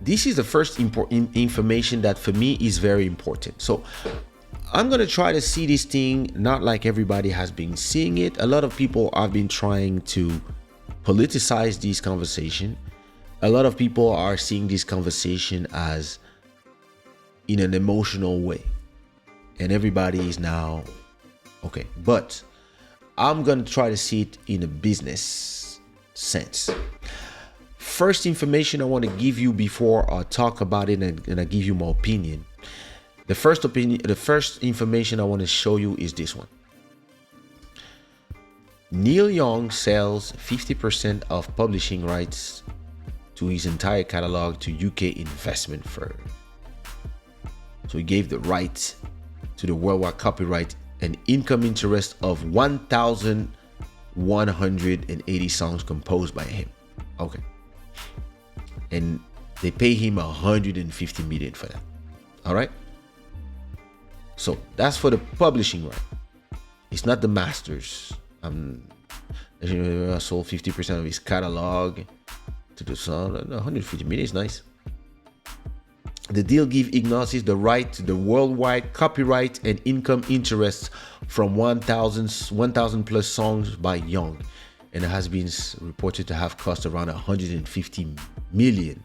this is the first important information that for me is very important. So I'm going to try to see this thing not like everybody has been seeing it. A lot of people have been trying to politicize this conversation. A lot of people are seeing this conversation as in an emotional way. And everybody is now, okay. But I'm going to try to see it in a business sense. First information I want to give you before I talk about it and I give you my opinion. The first information I want to show you is this one. Neil Young sells 50% of publishing rights to his entire catalog to UK investment firm. So he gave the right to the worldwide copyright and income interest of 1,180 songs composed by him. Okay. And they pay him 150 million for that. All right. So that's for the publishing right. It's not the masters. I sold 50% of his catalog to the song. 150 million is nice. The deal gives Ignatius the right to the worldwide copyright and income interests from 1,000 plus songs by Young, and it has been reported to have cost around 150 million.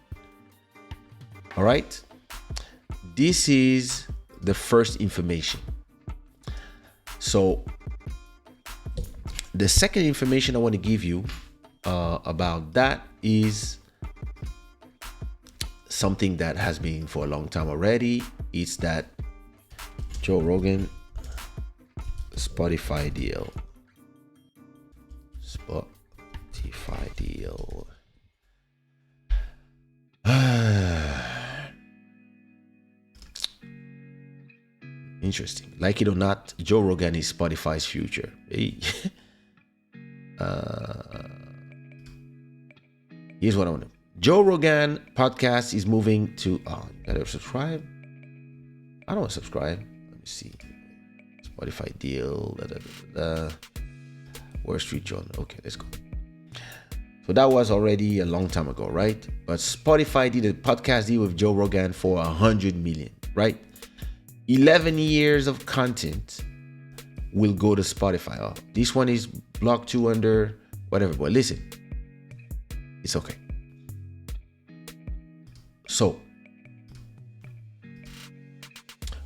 All right, this is the first information. So the second information I want to give you about that is something that has been for a long time already. It's that Joe Rogan Spotify deal. Interesting. Like it or not, Joe Rogan is Spotify's future. Hey. Here's what I want to. Joe Rogan podcast is moving to. Gotta subscribe. I don't want to subscribe. Let me see. Spotify deal. Wall Street Journal. Okay, let's go. So that was already a long time ago, right? But Spotify did a podcast deal with Joe Rogan for 100 million, right? 11 years of content will go to Spotify. Oh, this one is blocked 2 under whatever. But listen, it's okay. So,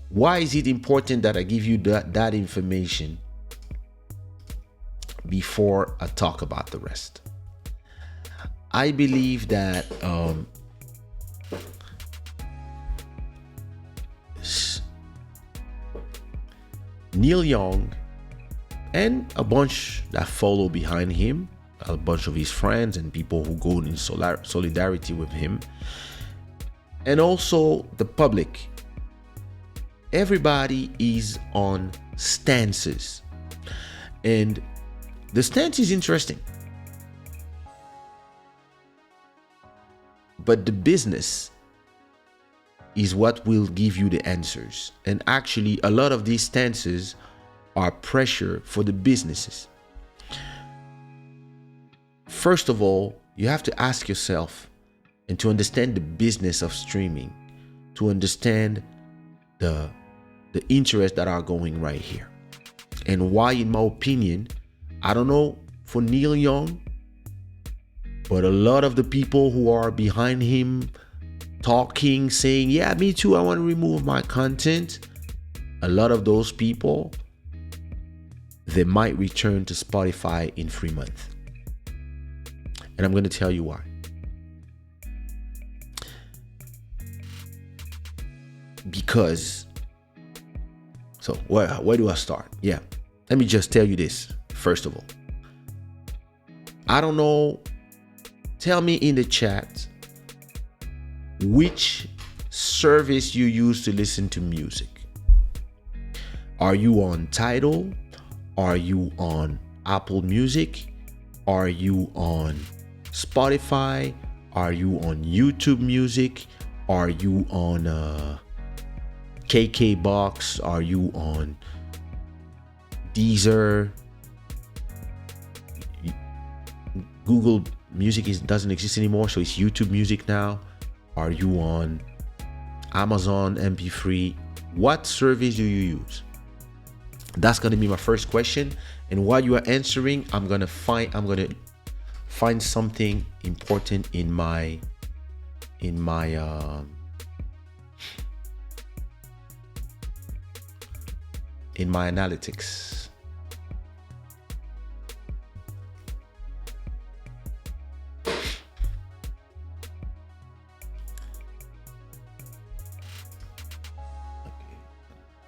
why is it important that I give you that information before I talk about the rest? I believe that Neil Young and a bunch that follow behind him, a bunch of his friends and people who go in solidarity with him, and also the public, everybody is on stances. And the stance is interesting. But the business is what will give you the answers. And actually, a lot of these stances are pressure for the businesses. First of all, you have to ask yourself, and to understand the business of streaming, to understand the interests that are going right here. And why, in my opinion, I don't know for Neil Young, but a lot of the people who are behind him talking, saying, yeah, me too, I want to remove my content. A lot of those people, they might return to Spotify in 3 months. And I'm going to tell you why. Because, so where do I start? Yeah, let me just tell you this. First of all, I don't know. Tell me in the chat which service you use to listen to music. Are you on Tidal? Are you on Apple Music? Are you on Spotify? Are you on YouTube Music? Are you on KK Box? Are you on Deezer? Google Music doesn't exist anymore, so it's YouTube Music now. Are you on Amazon MP3? What service do you use? That's gonna be my first question. And while you are answering, I'm gonna find something important in my analytics.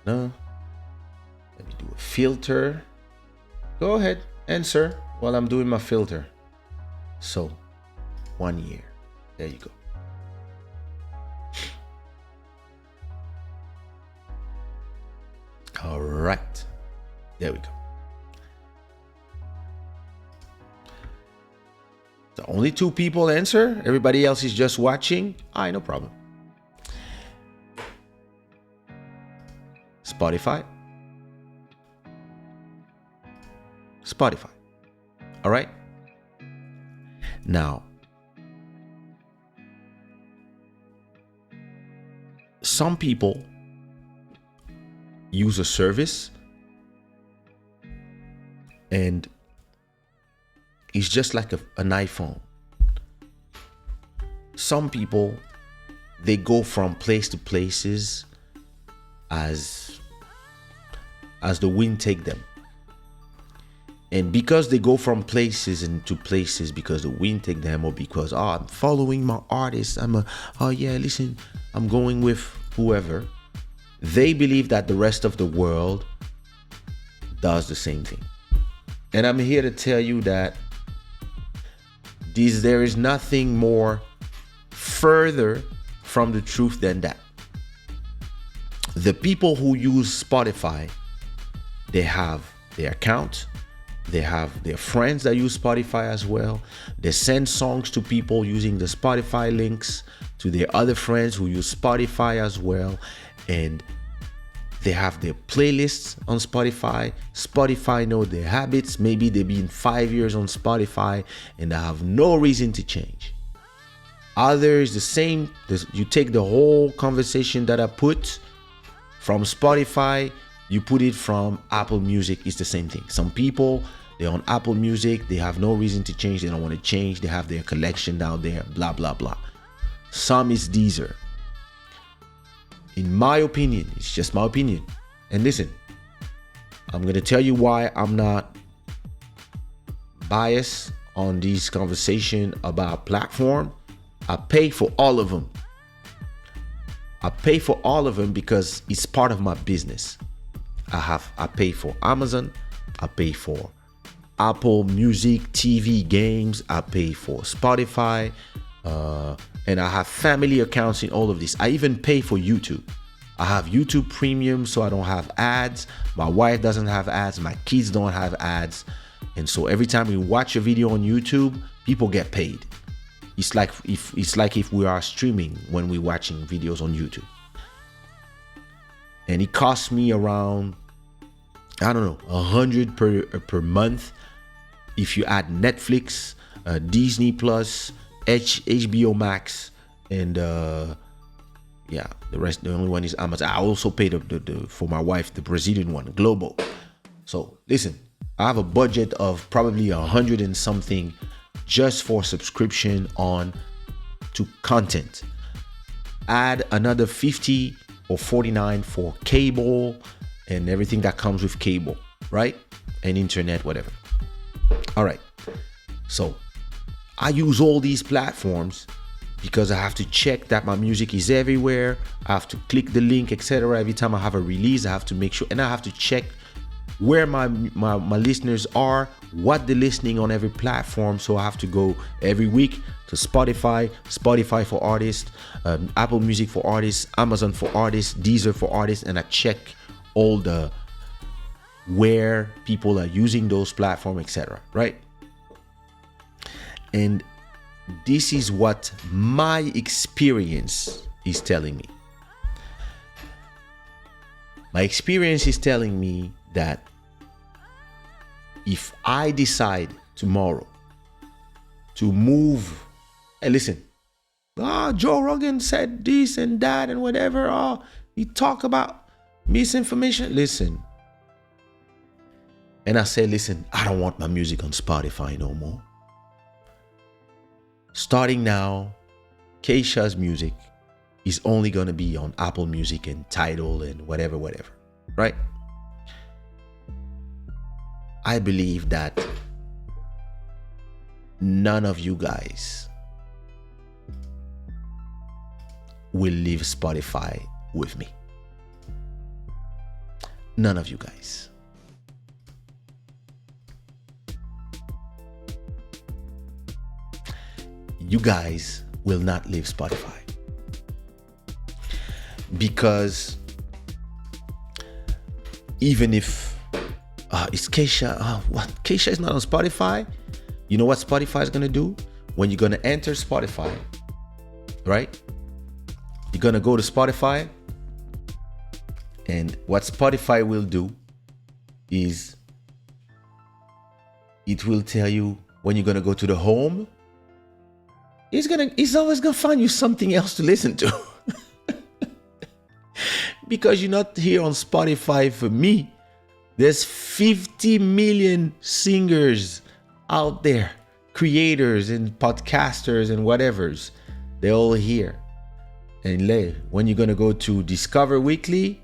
No. Let me do a filter. Go ahead, answer while I'm doing my filter. So, 1 year. There you go. All right. There we go. The only 2 people answer. Everybody else is just watching. No problem. Spotify. All right. Now, some people use a service and it's just like an iPhone. Some people, they go from place to places as the wind take them. And because they go from places into places because the wind take them, or because I'm following my artist, I'm going with whoever, they believe that the rest of the world does the same thing. And I'm here to tell you that there is nothing more further from the truth than that. The people who use Spotify, they have their account, they have their friends that use Spotify as well. They send songs to people using the Spotify links to their other friends who use Spotify as well. And they have their playlists on Spotify. Spotify know their habits. Maybe they've been 5 years on Spotify and they have no reason to change. Others, the same. You take the whole conversation that I put from Spotify, you put it from Apple Music, it's the same thing. Some people, they're on Apple Music, they have no reason to change, they don't want to change, they have their collection down there, blah, blah, blah. Some is Deezer. In my opinion, it's just my opinion. And listen, I'm going to tell you why I'm not biased on this conversation about platform. I pay for all of them. I pay for all of them because it's part of my business. I pay for Amazon, I pay for Apple Music, TV, games, I pay for Spotify, and I have family accounts in all of this. I even pay for YouTube. I have YouTube Premium, so I don't have ads. My wife doesn't have ads. My kids don't have ads. And so every time we watch a video on YouTube, people get paid. It's like if we are streaming when we're watching videos on YouTube. And it costs me around, I don't know, $100 per month. If you add Netflix, Disney Plus, HBO Max, and the rest. The only one is Amazon. I also pay for my wife the Brazilian one, Global. So listen, I have a budget of probably 100 and something just for subscription on to content. Add another 50 or 49 for cable and everything that comes with cable, right? And internet, whatever. All right. So I use all these platforms because I have to check that my music is everywhere. I have to click the link, etc. Every time I have a release, I have to make sure, and I have to check where my listeners are, what they're listening on every platform. So I have to go every week to Spotify for artists, Apple Music for artists, Amazon for artists, Deezer for artists, and I check all the where people are using those platforms, etc. Right? And this is what my experience is telling me. My experience is telling me that if I decide tomorrow to move, and listen, Joe Rogan said this and that and whatever. He talk about misinformation. Listen. And I said, listen, I don't want my music on Spotify no more. Starting now, Kaysha's music is only going to be on Apple Music and Tidal and whatever, right? I believe that none of you guys will leave Spotify with me. None of you guys. You guys will not leave Spotify. Because even if it's Kaysha, what? Kaysha is not on Spotify. You know what Spotify is gonna do? When you're gonna enter Spotify, right? You're gonna go to Spotify, and what Spotify will do is it will tell you when you're gonna go to the home. It's always gonna find you something else to listen to. Because you're not here on Spotify for me. There's 50 million singers out there, creators and podcasters and whatevers. They're all here. And when you're gonna go to Discover Weekly,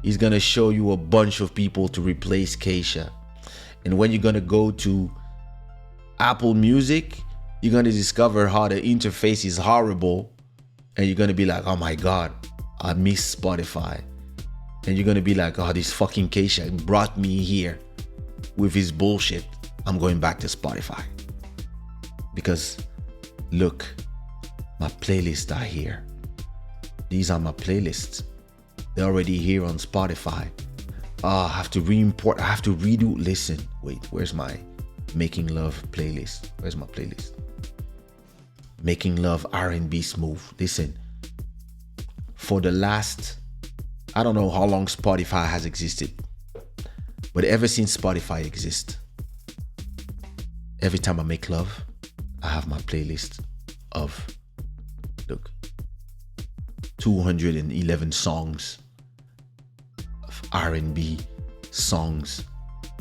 it's gonna show you a bunch of people to replace Kaysha. And when you're gonna go to Apple Music, you're gonna discover how the interface is horrible, and you're gonna be like, oh my God, I miss Spotify. And you're gonna be like, oh, this fucking Kaysha brought me here with his bullshit. I'm going back to Spotify. Because look, my playlists are here. These are my playlists. They're already here on Spotify. I have to re-import, I have to redo. Listen, wait, where's my Making Love playlist? Where's my playlist? Making Love R&B Smooth. Listen, for the last, I don't know how long Spotify has existed, but ever since Spotify exists, every time I make love, I have my playlist of, look, 211 songs of R&B songs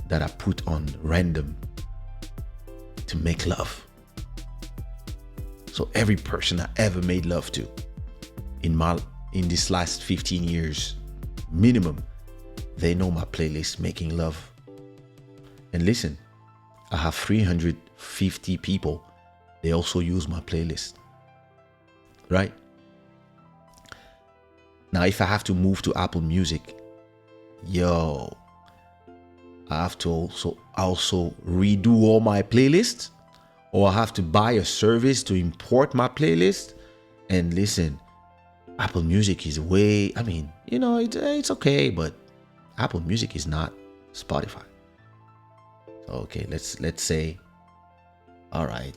that I put on random to make love. So every person I ever made love to in this last 15 years, minimum, they know my playlist, Making Love. And listen, I have 350 people. They also use my playlist, right? Now, if I have to move to Apple Music, I have to also redo all my playlists, or I have to buy a service to import my playlist. And listen, Apple Music is it's okay, but Apple Music is not Spotify. Okay, let's say, all right,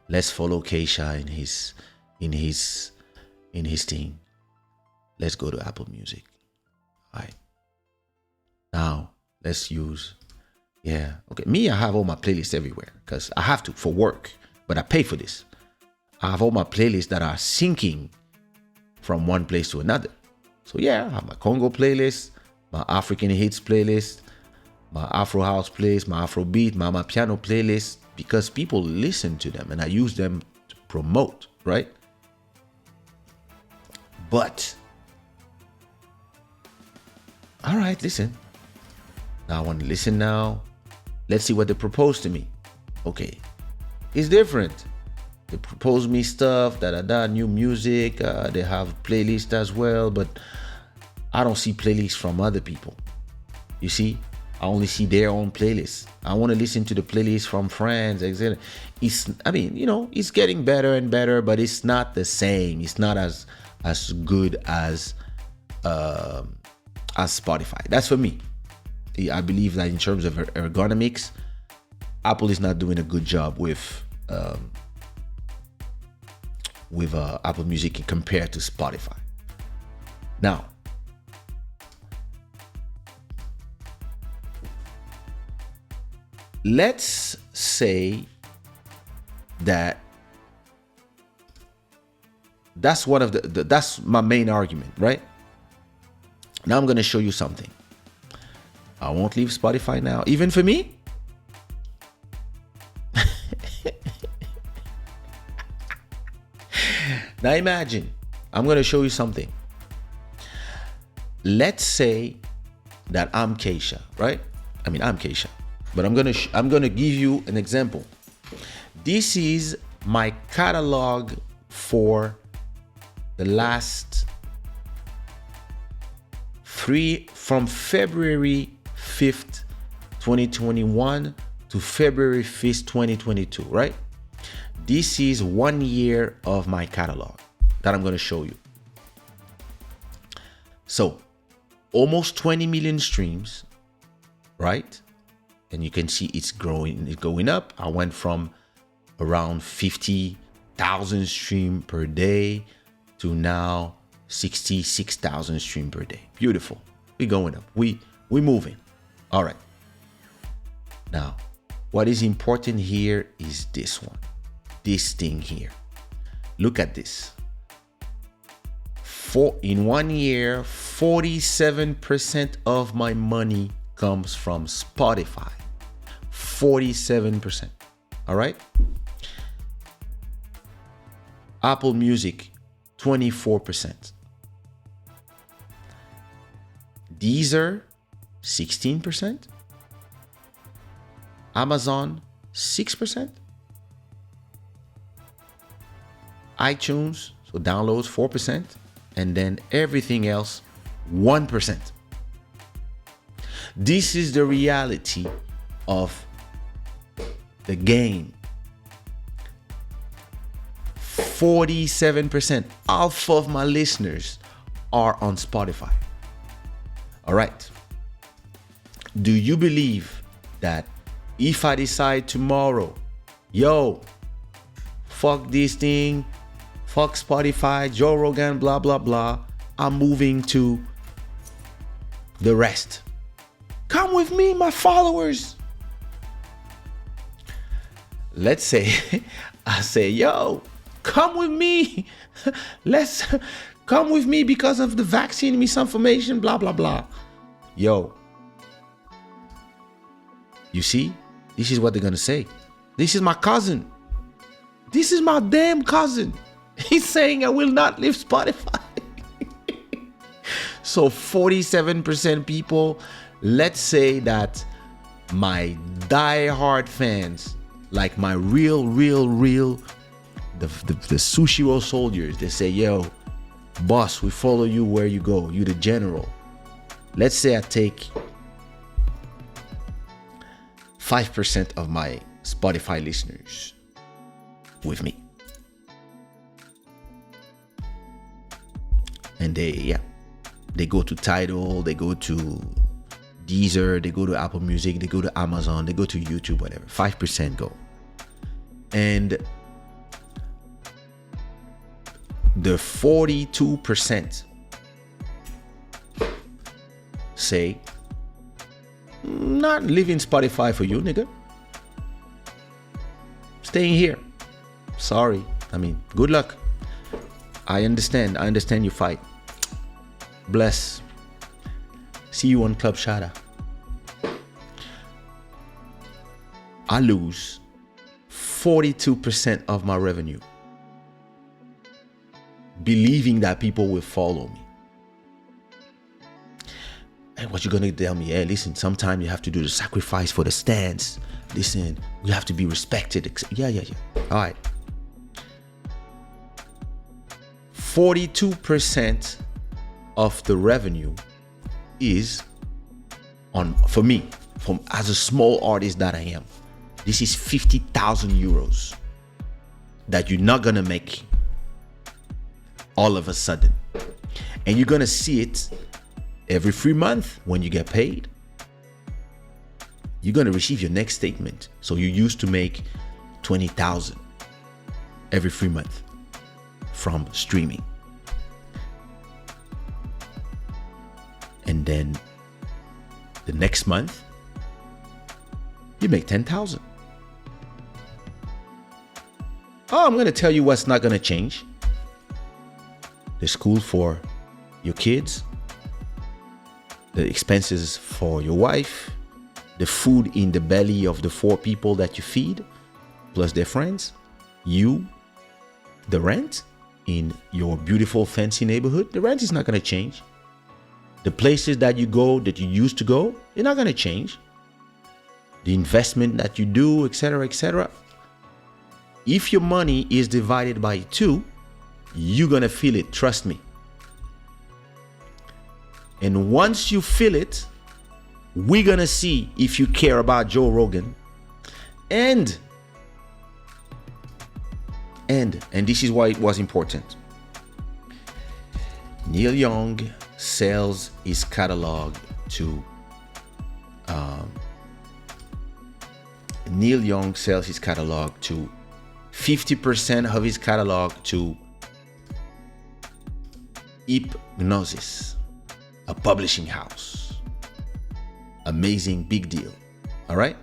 let's follow Kaysha in his thing. Let's go to Apple Music. All right. Now let's use, me, I have all my playlists everywhere because I have to for work, but I pay for this. I have all my playlists that are syncing from one place to another. So I have my Congo playlist, my African hits playlist, my Afro house playlist, my Afro beat, my piano playlist, because people listen to them and I use them to promote, right? But, all right, listen. Now I want to listen now. Let's see what they propose to me. Okay, it's different. They propose me stuff, new music. They have playlists as well, but I don't see playlists from other people. You see, I only see their own playlists. I want to listen to the playlist from friends, etc. It's getting better and better, but it's not the same. It's not as good as Spotify. That's for me. I believe that in terms of ergonomics, Apple is not doing a good job with Apple Music compared to Spotify. Now, let's say that That's one of that's my main argument, right? Now I'm going to show you something. I won't leave Spotify now. Even for me, now imagine, I'm going to show you something. Let's say that I'm Kaysha, right? I mean, I'm Kaysha, but I'm gonna give you an example. This is my catalog for the last from February 5th, 2021 to February 5th, 2022, right? This is 1 year of my catalog that I'm going to show you. So almost 20 million streams, right? And you can see it's growing, it's going up. I went from around 50,000 streams per day to now 66,000 streams per day. Beautiful. We're going up. We're moving. All right. Now, what is important here is this one. This thing here. Look at this. In 1 year, 47% of my money comes from Spotify. 47%. All right. Apple Music, 24%. Deezer, 16%. Amazon, 6%. iTunes, so downloads, 4%. And then everything else, 1%. This is the reality of the game. 47%, half of my listeners are on Spotify. All right. Do you believe that if I decide tomorrow, yo, fuck this thing, fuck Spotify, Joe Rogan, blah, blah, blah, I'm moving to the rest? Come with me, my followers. Let's say, I say, yo, come with me. Let's come with me because of the vaccine misinformation, blah, blah, blah. Yo, you see, this is what they're going to say. This is my cousin. This is my damn cousin. He's saying I will not leave Spotify. So 47% people, let's say that my die-hard fans, like my real, the sushi roll soldiers, they say, yo, boss, we follow you where you go. You the general. Let's say I take 5% of my Spotify listeners with me. And they go to Tidal, they go to Deezer, they go to Apple Music, they go to Amazon, they go to YouTube, whatever. 5% go. And the 42% say, not leaving Spotify for you, nigga. Staying here. Sorry. I mean, good luck. I understand you fight. Bless. See you on Club Shada. I lose 42% of my revenue believing that people will follow me. And what you gonna tell me? Hey, listen, sometimes you have to do the sacrifice for the stance. Listen, we have to be respected. Yeah. All right. 42% of the revenue is on, for me, from as a small artist that I am. This is 50,000 euros that you're not gonna make all of a sudden. And you're gonna see it every 3 months when you get paid. You're gonna receive your next statement. So you used to make 20,000 every 3 months from streaming. And then the next month, you make 10,000. Oh, I'm gonna tell you what's not gonna change. the school for your kids, the expenses for your wife, the food in the belly of the 4 people that you feed, plus their friends, you, the rent in your beautiful fancy neighborhood. The rent is not going to change. The places that you go, that you used to go, they're not going to change. The investment that you do, etc., etc. If your money is divided by 2, you're going to feel it. Trust me. And once you feel it, we're going to see if you care about Joe Rogan. And this is why it was important. Neil Young sells his catalog to 50% of his catalog to Hypnosis, a publishing house. Amazing, big deal. All right?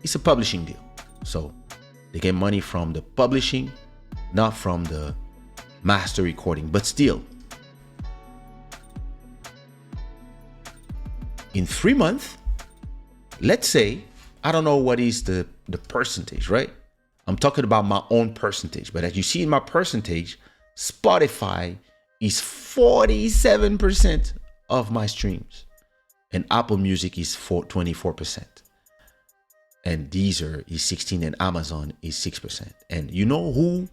It's a publishing deal. So they get money from the publishing, not from the master recording. But still, in 3 months, let's say, I don't know what is the percentage, right? I'm talking about my own percentage. But as you see in my percentage, Spotify is 47% of my streams. And Apple Music is 24%. And Deezer is 16%, and Amazon is 6%. And you know who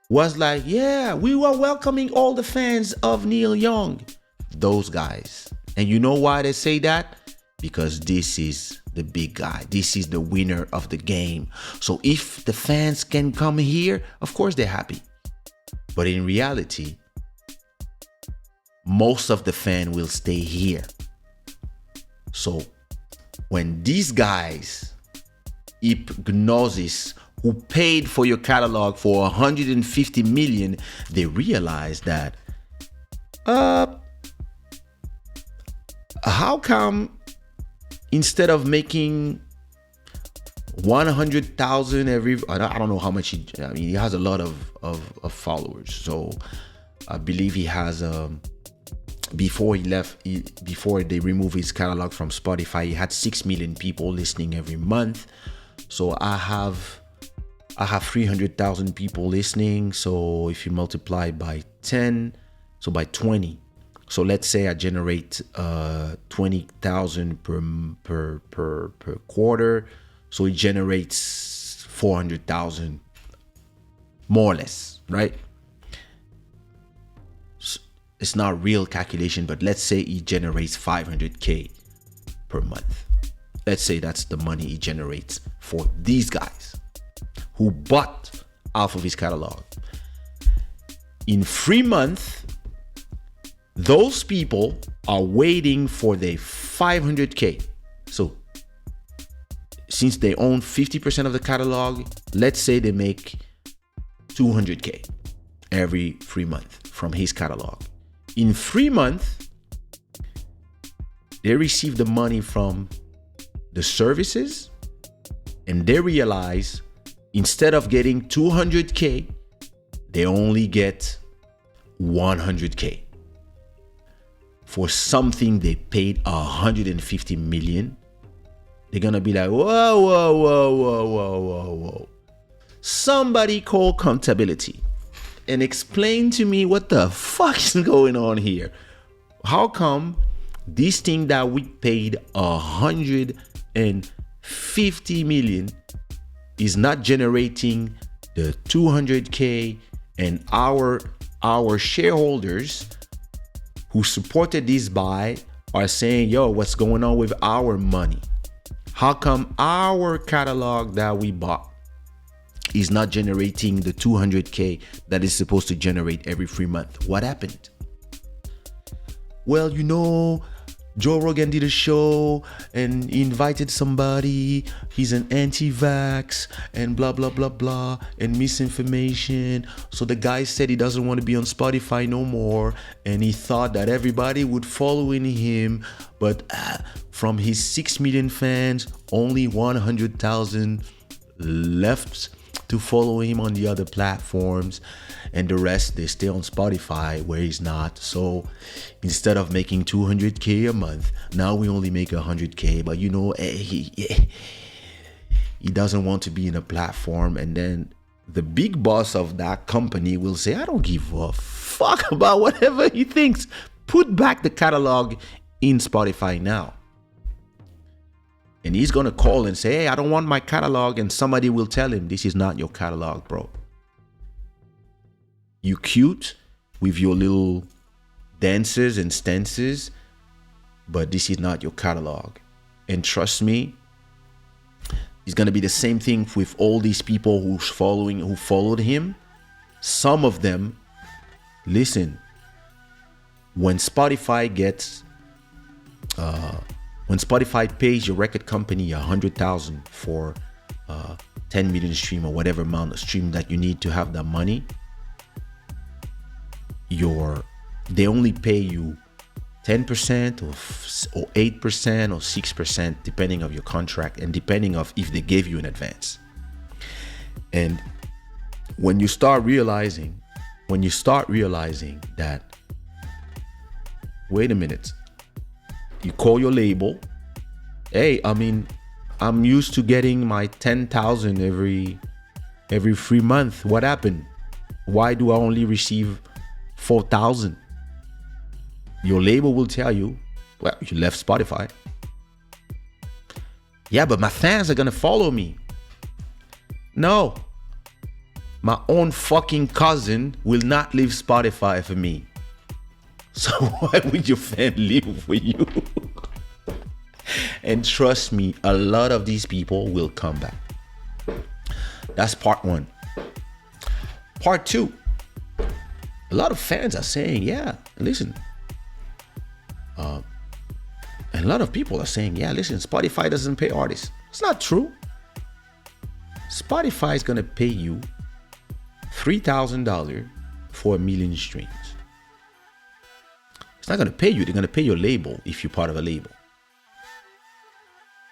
was like, yeah, we were welcoming all the fans of Neil Young? Those guys. And you know why they say that? Because this is the big guy. This is the winner of the game. So if the fans can come here, of course they're happy. But in reality, most of the fan will stay here. So when these guys, Hypnosis, who paid for your catalog for 150 million, they realize that how come instead of making 100,000 every, I don't know how much he has a lot of followers. So I believe he has before they removed his catalog from Spotify, he had 6 million people listening every month. So I have 300,000 people listening. So if you multiply by 10, so by 20. So let's say I generate 20,000 per quarter. So it generates 400,000 more or less, right? It's not real calculation, but let's say he generates 500K per month. Let's say that's the money he generates for these guys who bought half of his catalog. In 3 months, those people are waiting for their 500K. So since they own 50% of the catalog, let's say they make 200K every 3 months from his catalog. In 3 months, they receive the money from the services, and they realize instead of getting 200K, they only get 100K for something they paid 150 million. They're gonna be like, whoa. Somebody call accountability and explain to me what the fuck is going on here. How come this thing that we paid 150 million is not generating the 200K, and our shareholders who supported this buy are saying, yo, what's going on with our money? How come our catalog that we bought is not generating the 200K that is supposed to generate every 3 months? What happened? Well, you know, Joe Rogan did a show and he invited somebody. He's an anti-vax and blah, blah, blah, blah, and misinformation. So the guy said he doesn't want to be on Spotify no more. And he thought that everybody would follow in him. But from his 6 million fans, only 100,000 left to follow him on the other platforms, and the rest they stay on Spotify where he's not. So instead of making 200K a month, now we only make 100K. But he doesn't want to be in a platform, and then the big boss of that company will say, I don't give a fuck about whatever he thinks. Put back the catalog in Spotify now. And he's going to call and say, hey, I don't want my catalog. And somebody will tell him, this is not your catalog, bro. You cute with your little dances and stances, but this is not your catalog. And trust me, it's going to be the same thing with all these people who followed him. Some of them, listen, when Spotify pays your record company $100,000 for 10 million stream or whatever amount of stream that you need to have that money, they only pay you 10% or 8% or 6%, depending of your contract and depending of if they gave you an advance. And when you start realizing that, wait a minute, you call your label, hey, I'm used to getting my 10,000 every 3 months. What happened? Why do I only receive 4,000? Your label will tell you, well, you left Spotify. Yeah, but my fans are gonna follow me. No, my own fucking cousin will not leave Spotify for me. So why would your fan leave for you? And trust me, a lot of these people will come back. That's part one. Part two, a lot of fans are saying, yeah, listen. And a lot of people are saying, yeah, listen, Spotify doesn't pay artists. It's not true. Spotify is going to pay you $3,000 for 1 million streams. It's not going to pay you. They're going to pay your label if you're part of a label.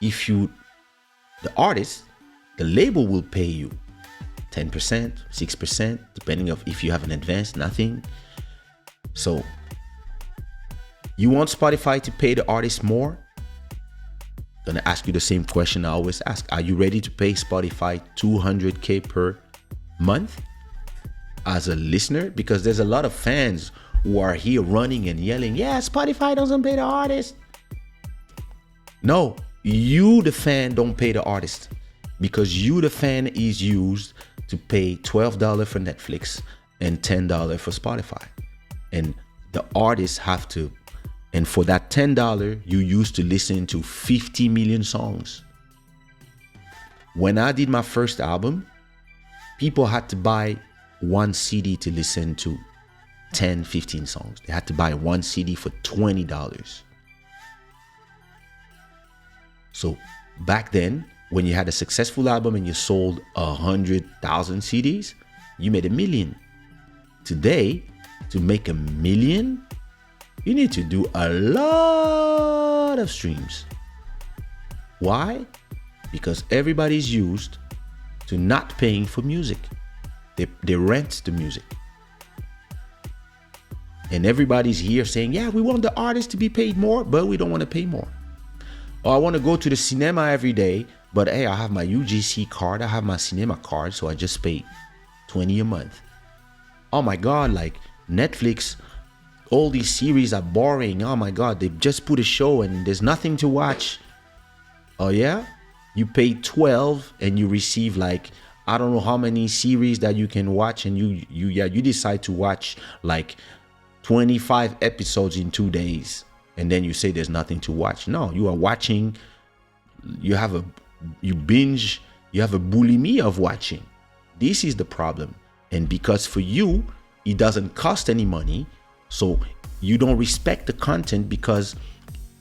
The artist, the label will pay you 10%, 6%, depending of if you have an advance, nothing. So you want Spotify to pay the artist more? I'm gonna ask you the same question I always ask. Are you ready to pay Spotify $200K per month as a listener? Because there's a lot of fans who are here running and yelling, yeah, Spotify doesn't pay the artist. No, you, the fan, don't pay the artist, because you, the fan, is used to pay $12 for Netflix and $10 for Spotify. And the artists have to, and for that $10, you used to listen to 50 million songs. When I did my first album, people had to buy one CD to listen to 10, 15 songs. They had to buy one CD for $20. So back then, when you had a successful album and you sold 100,000 CDs, you made $1 million. Today, to make $1 million, you need to do a lot of streams. Why? Because everybody's used to not paying for music. They rent the music. And everybody's here saying, yeah, we want the artist to be paid more, but we don't want to pay more. Or I want to go to the cinema every day, but hey, I have my UGC card, I have my cinema card, so I just pay $20 a month. Oh my God, like Netflix, all these series are boring. Oh my God, they just put a show and there's nothing to watch. Oh yeah? You pay $12 and you receive like, I don't know how many series that you can watch, and you decide to watch like 25 episodes in 2 days, and then you say there's nothing to watch. No, you are watching, you binge, you have a bulimia of watching. This is the problem. And because for you, it doesn't cost any money, so you don't respect the content, because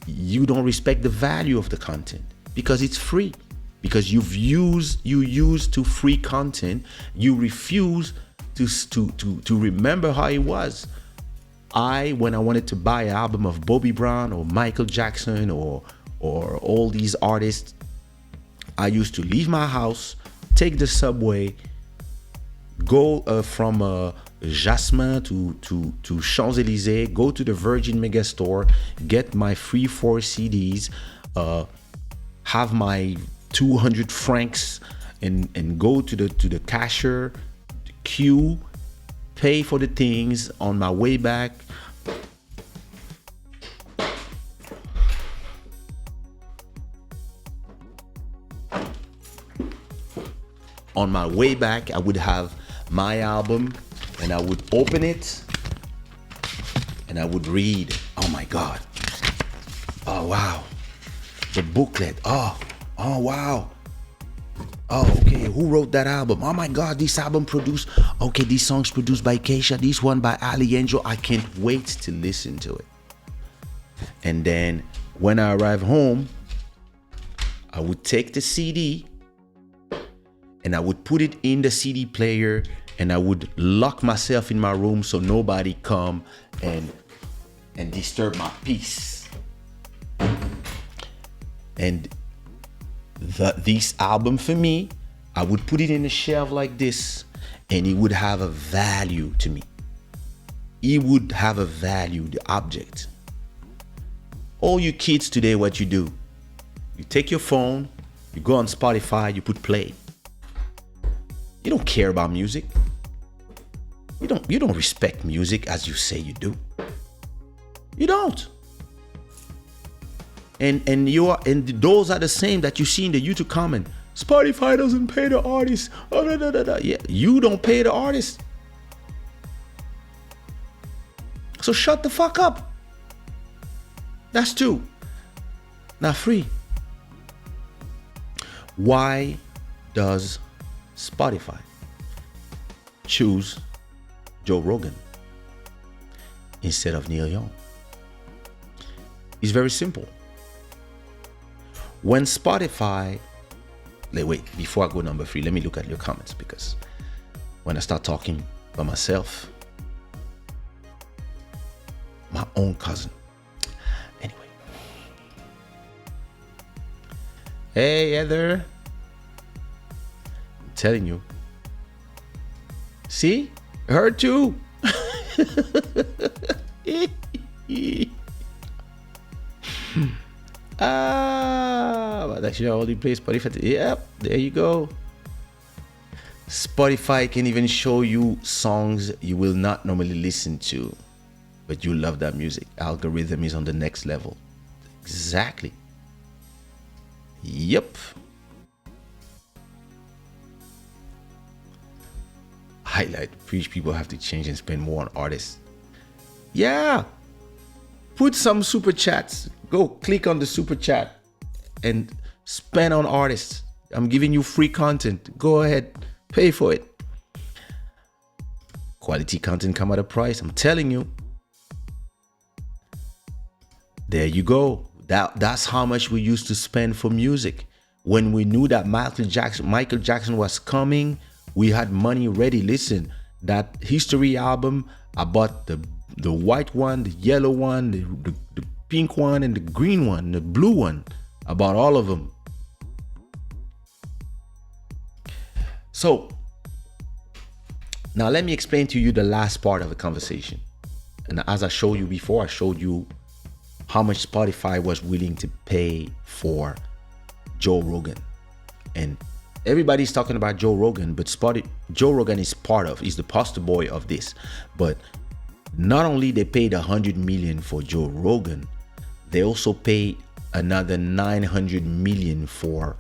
you don't respect the value of the content, because it's free. Because you use to free content, you refuse to remember how it was. When I wanted to buy an album of Bobby Brown or Michael Jackson or all these artists, I used to leave my house, take the subway, go from Jasmin to Champs-Élysées, go to the Virgin Megastore, get my free 4 CDs, have my 200 francs, and go to the cashier, queue, pay for the things on my way back. On my way back, I would have my album, and I would open it, and I would read. Oh my God. Oh wow. The booklet. Oh wow. Oh, okay. Who wrote that album? Oh my God, this album produced. Okay, these songs produced by Kaysha. This one by Ali Angel. I can't wait to listen to it. And then when I arrive home, I would take the CD and I would put it in the CD player, and I would lock myself in my room so nobody come and disturb my peace. And this album for me, I would put it in a shelf like this, and it would have a value to me. It would have a value, the object. All you kids today, what you do, you take your phone, you go on Spotify, you put play. You don't care about music. You don't respect music as you say you do. You don't. And those are the same that you see in the YouTube comment. Spotify doesn't pay the artist. Oh, da, da, da, da. Yeah, you don't pay the artist. So shut the fuck up. That's two. Now free. Why does Spotify choose Joe Rogan instead of Neil Young? It's very simple. When Spotify, wait, before I go number 3, let me look at your comments, because when I start talking by myself, my own cousin. Anyway. Hey, Heather. I'm telling you. See? Her too. But actually I only play Spotify. Yep, there you go. Spotify can even show you songs you will not normally listen to, but you love that music. Algorithm is on the next level. Exactly. Yep. Highlight. Preach people have to change and spend more on artists. Yeah. Put some super chats. Go click on the super chat and spend on artists. I'm giving you free content. Go ahead, pay for it. Quality content come at a price. I'm telling you. There you go. That's how much we used to spend for music. When we knew that Michael Jackson was coming, we had money ready. Listen, that History album, I bought the white one, the yellow one, the pink one, and the green one, the blue one. I bought all of them. So now let me explain to you the last part of the conversation. And as I showed you before, I showed you how much Spotify was willing to pay for Joe Rogan. And everybody's talking about Joe Rogan, but Joe Rogan is he's the poster boy of this. But not only they paid $100 million for Joe Rogan, they also paid another $900 million for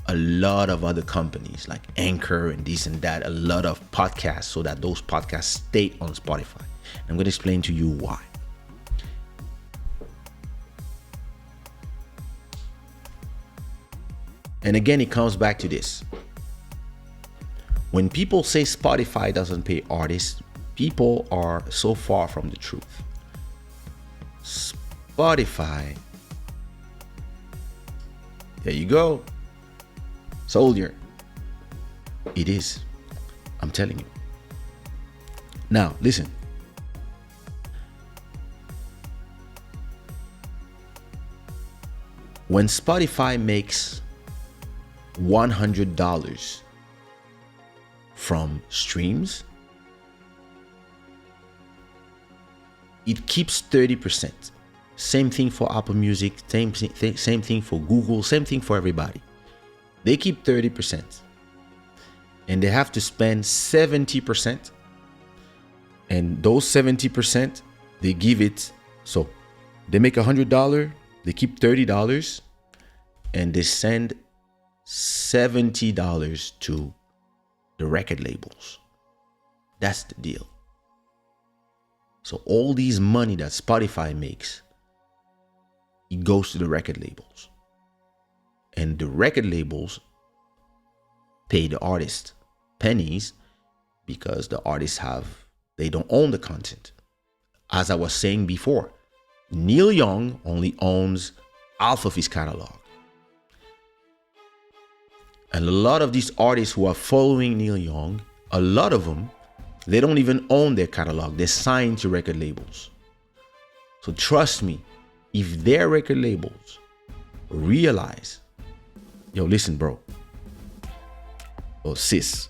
a lot of other companies like Anchor and this and that, a lot of podcasts, so that those podcasts stay on Spotify. I'm going to explain to you why. And again, it comes back to this. When people say Spotify doesn't pay artists, people are so far from the truth. Spotify, there you go. Soldier. It is. I'm telling you. Now, listen. When Spotify makes $100 from streams, it keeps 30%. Same thing for Apple Music, same thing for Google, same thing for everybody. They keep 30%. And they have to spend 70%. And those 70%, they give it. So they make $100, they keep $30, and they send $70 to the record labels. That's the deal. So all these money that Spotify makes, it goes to the record labels. And the record labels pay the artist pennies because the artists they don't own the content. As I was saying before, Neil Young only owns half of his catalog. And a lot of these artists who are following Neil Young, a lot of them, they don't even own their catalog. They're signed to record labels. So trust me, if their record labels realize, yo, listen, bro, or sis,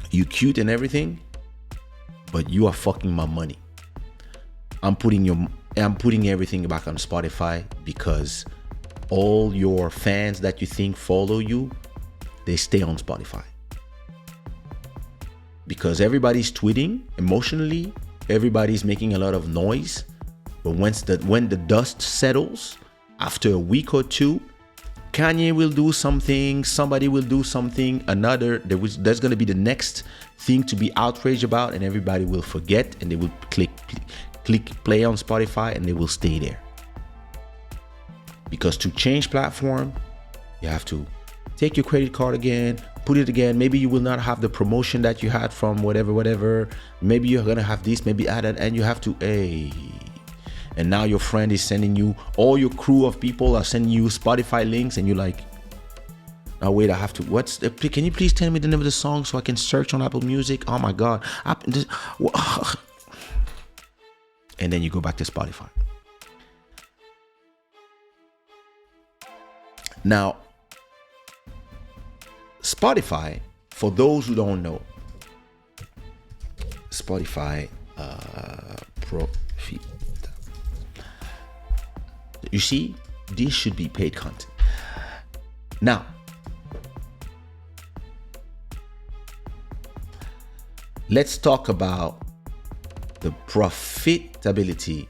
you cute and everything, but you are fucking my money. I'm putting everything back on Spotify because all your fans that you think follow you, they stay on Spotify. Because everybody's tweeting emotionally, everybody's making a lot of noise. But when the dust settles, after a week or two, Kanye will do something, somebody will do something, there's going to be the next thing to be outraged about, and everybody will forget, and they will click play on Spotify, and they will stay there. Because to change platform, you have to take your credit card again, put it again. Maybe you will not have the promotion that you had from whatever. Maybe you're going to have this, maybe add that, and you have to, and now your friend is sending you, all your crew of people are sending you Spotify links, and you're like, now wait, I have to, can you please tell me the name of the song so I can search on Apple Music? Oh my God. And then you go back to Spotify. Now, Spotify, for those who don't know, Spotify profit. You see, this should be paid content. Now, let's talk about the profitability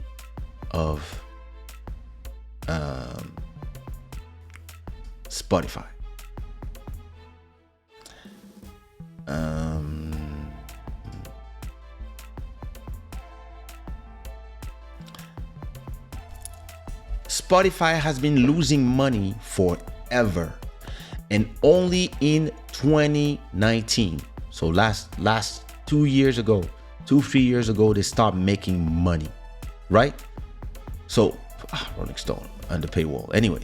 of Spotify. Spotify has been losing money forever, and only in 2019, so last 3 years ago, they stopped making money, right? So Rolling Stone under paywall. Anyway,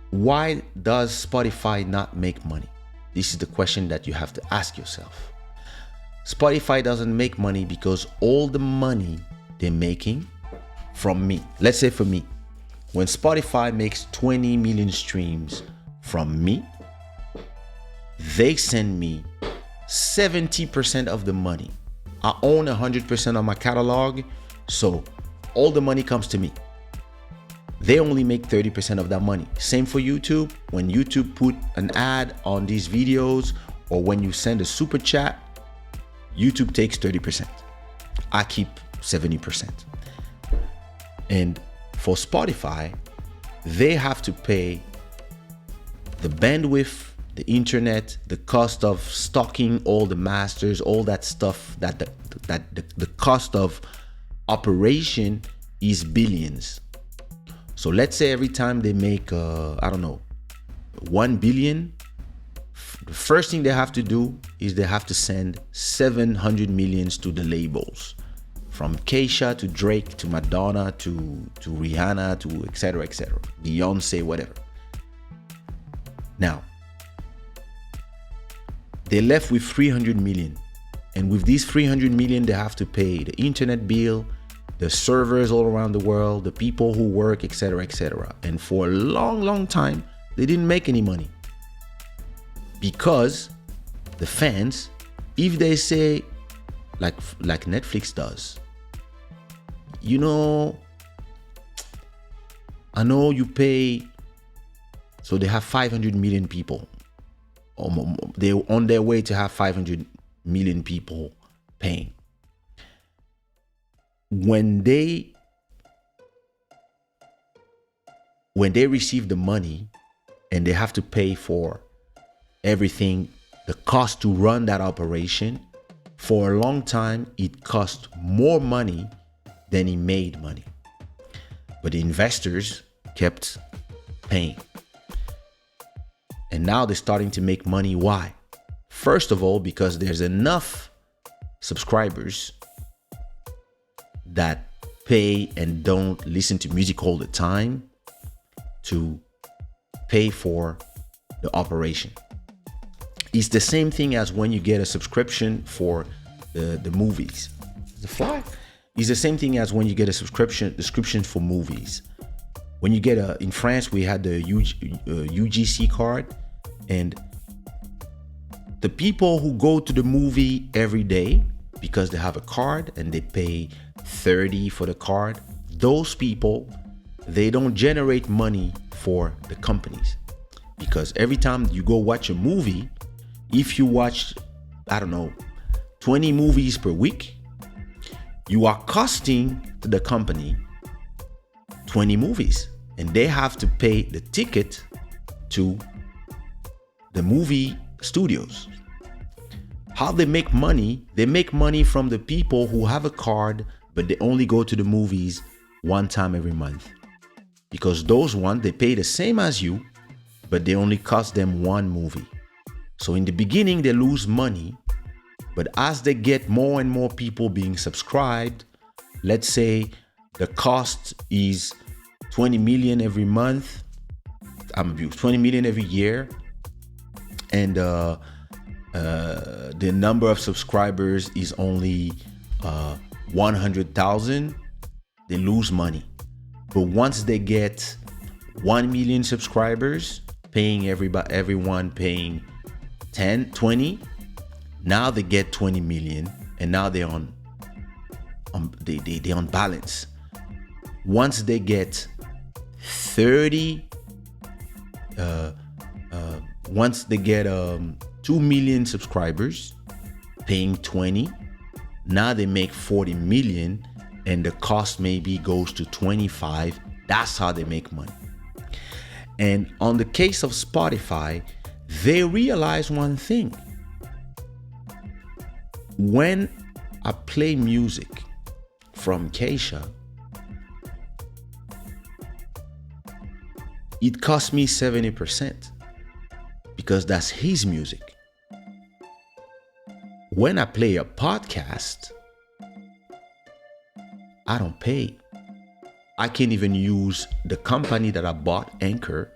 why does Spotify not make money? This is the question that you have to ask yourself. Spotify doesn't make money because all the money they're making from me, let's say for me, when Spotify makes 20 million streams from me, they send me 70% of the money. I own 100% of my catalog, so all the money comes to me. They only make 30% of that money. Same for YouTube. When YouTube put an ad on these videos, or when you send a super chat, YouTube takes 30%. I keep 70%. And for Spotify, they have to pay the bandwidth, the internet, the cost of stocking all the masters, all that stuff, that the cost of operation is billions. So let's say every time they make, 1 billion, the first thing they have to do is they have to send 700 millions to the labels. From Kaysha to Drake to Madonna to Rihanna to etc. Beyonce, whatever. Now, they're left with 300 million. And with these 300 million, they have to pay the internet bill, the servers all around the world, the people who work, etc. And for a long time, they didn't make any money. Because the fans, if they say, like Netflix does, you know, I know you pay, so they have 500 million people. They're on their way to have 500 million people paying. When they receive the money and they have to pay for everything, the cost to run that operation, for a long time, it cost more money than it made money. But the investors kept paying. And now they're starting to make money. Why? First of all, because there's enough subscribers that pay and don't listen to music all the time to pay for the operation. It's the same thing as when you get a subscription for the movies. The fly. It's the same thing as when you get a subscription for movies. When you get in France, we had the UGC card, and the people who go to the movie every day because they have a card and they pay 30 for the card, those people, they don't generate money for the companies, because every time you go watch a movie, if you watch, I don't know, 20 movies per week, you are costing to the company 20 movies, and they have to pay the ticket to the movie studios. How they make money? They make money from the people who have a card, but they only go to the movies one time every month. Because those ones, they pay the same as you, but they only cost them one movie. So in the beginning, they lose money, but as they get more and more people being subscribed, let's say the cost is 20 million every month, 20 million every year, and the number of subscribers is only 100,000, they lose money. But once they get 1 million subscribers, paying everyone paying 10, 20, now they get 20 million, and now they're on balance. Once they get 30, once they get 2 million subscribers, paying 20, now they make 40 million, and the cost maybe goes to 25. That's how they make money. And on the case of Spotify, they realize one thing. When I play music from Kaysha, it costs me 70% because that's his music. When I play a podcast, I don't pay. I can't even use the company that I bought, Anchor,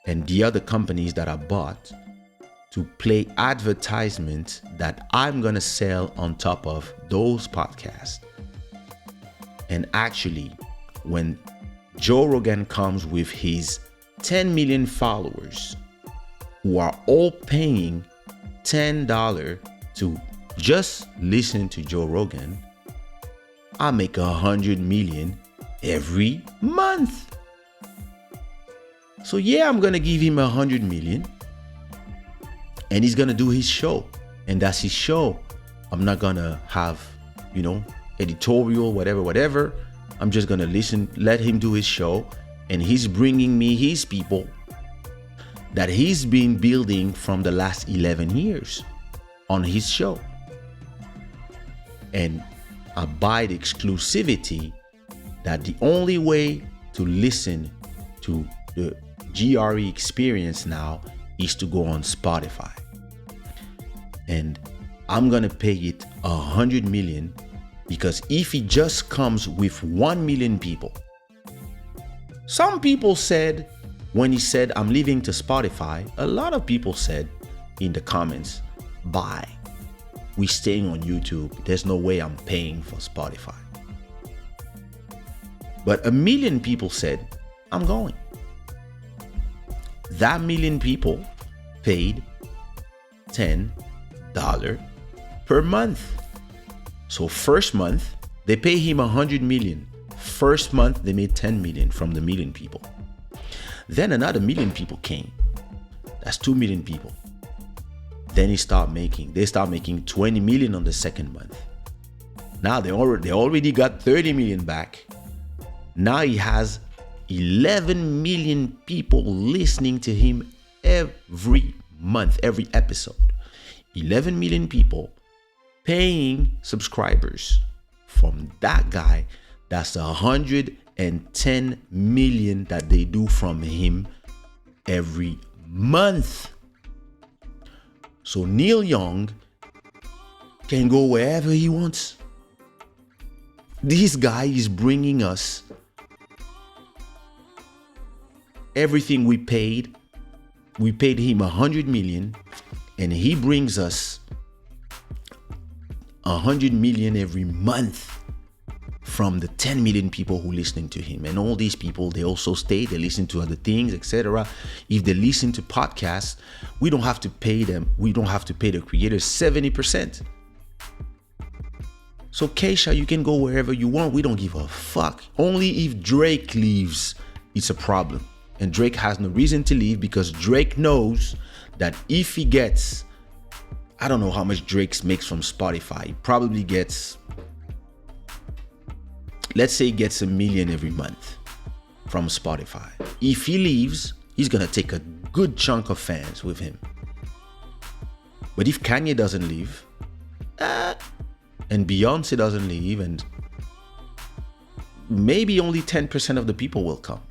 and the other companies that I bought to play advertisements that I'm gonna sell on top of those podcasts. And actually, when Joe Rogan comes with his 10 million followers who are all paying $10 to just listen to Joe Rogan, I make 100 million every month. So yeah, I'm gonna give him 100 million, and he's gonna do his show, and that's his show. I'm not gonna have, editorial, whatever. I'm just gonna let him do his show, and he's bringing me his people that he's been building from the last 11 years on his show. And I buy the exclusivity that the only way to listen to the GRE experience now is to go on Spotify. And I'm gonna pay it 100 million, because if it just comes with 1 million people, some people said, when he said I'm leaving to Spotify, a lot of people said in the comments, bye, we staying on YouTube, there's no way I'm paying for Spotify. But 1 million people said, I'm going. That 1 million people paid 10, per month. So first month, they pay him 100 million. First month, they made 10 million from the million people. Then another million people came. That's 2 million people. Then they start making 20 million on the second month. Now they already got 30 million back. Now he has 11 million people listening to him every month, every episode. 11 million people paying subscribers from that guy. That's 110 million that they do from him every month. So Neil Young can go wherever he wants. This guy is bringing us everything we paid. We paid him 100 million, and he brings us 100 million every month from the 10 million people who listening to him. And all these people, they also stay, they listen to other things, etc. If they listen to podcasts, we don't have to pay them. We don't have to pay the creators 70%. So Kaysha, you can go wherever you want. We don't give a fuck. Only if Drake leaves, it's a problem. And Drake has no reason to leave, because Drake knows that if he gets, I don't know how much Drake makes from Spotify. He probably gets, let's say he gets $1 million every month from Spotify. If he leaves, he's gonna take a good chunk of fans with him. But if Kanye doesn't leave, and Beyonce doesn't leave, and maybe only 10% of the people will come.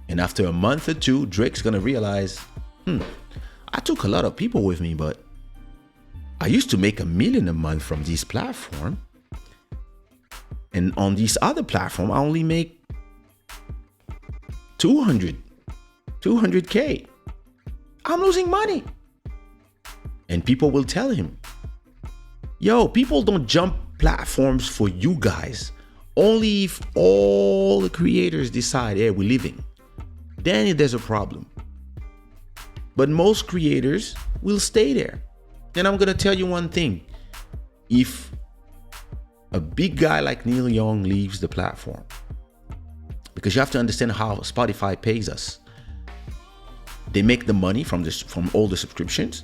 And after a month or two, Drake's gonna realize, I took a lot of people with me, but I used to make $1 million a month from this platform. And on this other platform, I only make 200K. I'm losing money. And people will tell him, yo, people don't jump platforms for you guys. Only if all the creators decide, hey, we're leaving. Then there's a problem. But most creators will stay there. And I'm going to tell you one thing. If a big guy like Neil Young leaves the platform, because you have to understand how Spotify pays us. They make the money from all the subscriptions,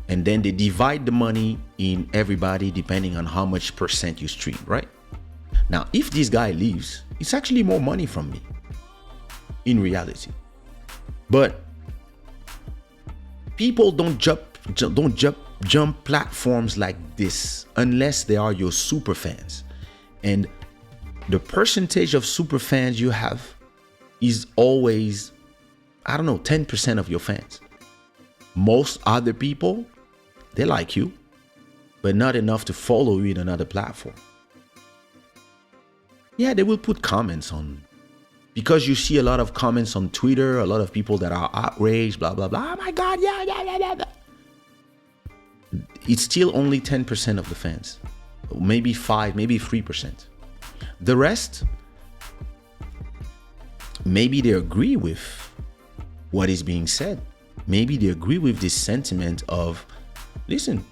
and then they divide the money in everybody depending on how much percent you stream, right? Now, if this guy leaves, it's actually more money from me in reality. But people don't jump platforms like this unless they are your super fans. And the percentage of super fans you have is always, 10% of your fans. Most other people, they like you, but not enough to follow you in another platform. Yeah, they will put comments on, because you see a lot of comments on Twitter, a lot of people that are outraged, blah, blah, blah. Oh my God, yeah. It's still only 10% of the fans. Maybe 5, maybe 3%. The rest, maybe they agree with what is being said. Maybe they agree with this sentiment of, listen,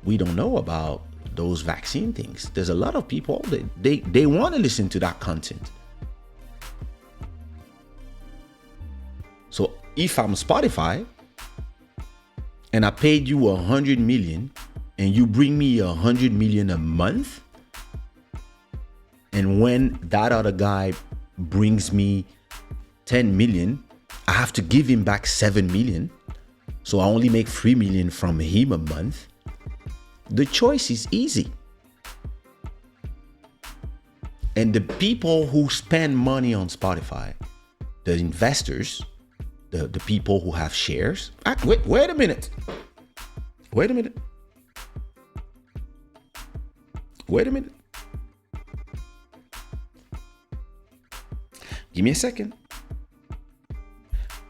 we don't know about those vaccine things. There's a lot of people that they want to listen to that content. So if I'm Spotify and I paid you 100 million and you bring me 100 million a month, and when that other guy brings me 10 million, I have to give him back 7 million. So I only make 3 million from him a month. The choice is easy. And the people who spend money on Spotify, the investors, the people who have shares. Wait a minute. Give me a second.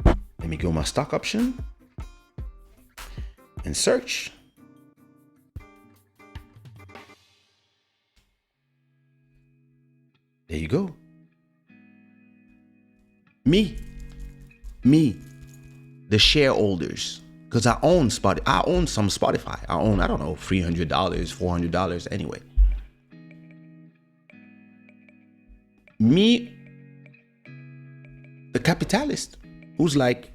Let me go my stock option and search. There you go. Me, the shareholders, Because I own I own some Spotify. I own, I don't know, $300, $400 anyway. Me, the capitalist, who's like,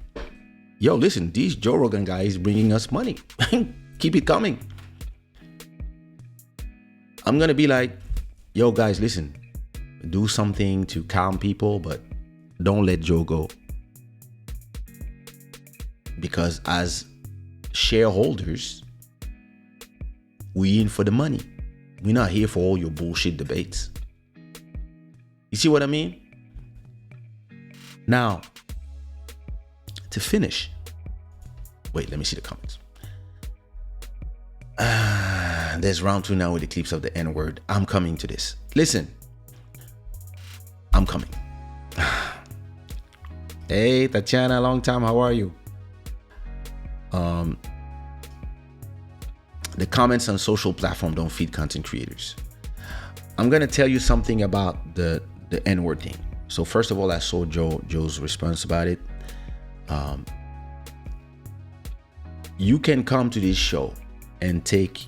yo, listen, these Joe Rogan guys bringing us money. Keep it coming. I'm going to be like, yo, guys, listen, do something to calm people, but don't let Joe go. Because as shareholders, we in for the money. We're not here for all your bullshit debates. You see what I mean? Now, to finish, wait, let me see the comments. There's round 2 now with the clips of the N-word. I'm coming to this. Listen, I'm coming. Hey, Tatiana, long time. How are you? The comments on social platform don't feed content creators. I'm gonna tell you something about the N-word thing. So first of all, I saw Joe's response about it. You can come to this show and take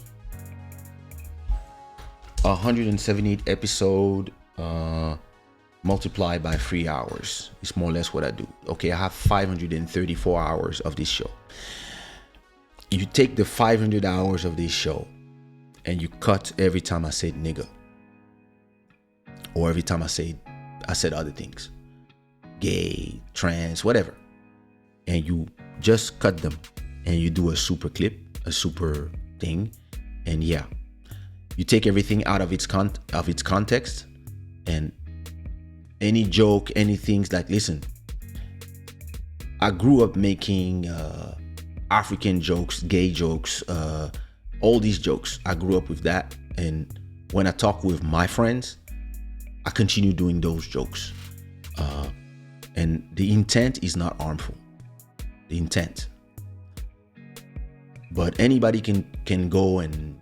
178 episode multiplied by 3 hours. It's more or less what I do. Okay, I have 534 hours of this show. You take the 500 hours of this show and you cut every time I said nigga, or every time I said other things, gay, trans, whatever, and you just cut them and you do a super clip, a super thing, and yeah, you take everything out of its context, and any joke, any things like, listen, I grew up making African jokes, gay jokes, all these jokes. I grew up with that, and when I talk with my friends, I continue doing those jokes, and the intent is not harmful. The intent, but anybody can go and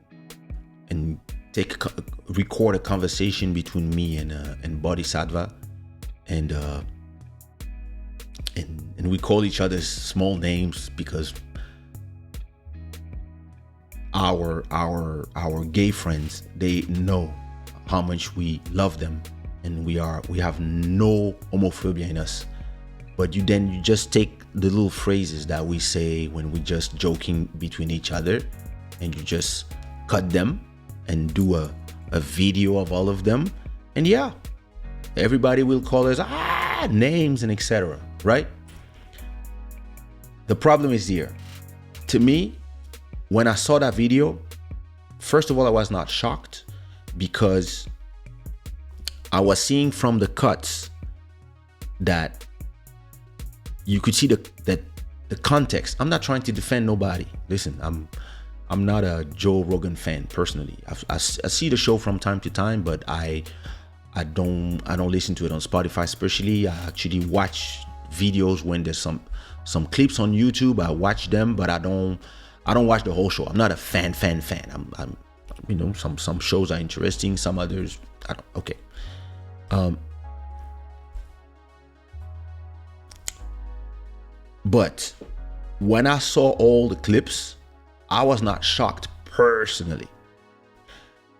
record a conversation between me and Bodhisattva, and we call each other small names because our gay friends, they know how much we love them, and we have no homophobia in us. But you just take the little phrases that we say when we just joking between each other, and you just cut them and do a video of all of them, and yeah, everybody will call us names and etc. Right? The problem is here. To me, when I saw that video, first of all, I was not shocked because I was seeing from the cuts that you could see the context. I'm not trying to defend nobody. Listen, I'm not a Joe Rogan fan personally. I see the show from time to time, but I don't listen to it on Spotify especially. I actually watch videos when there's some clips on YouTube. I watch them, but I don't watch the whole show. I'm not a fan. I'm you know, some shows are interesting, some others I don't. Okay. But when I saw all the clips, I was not shocked personally.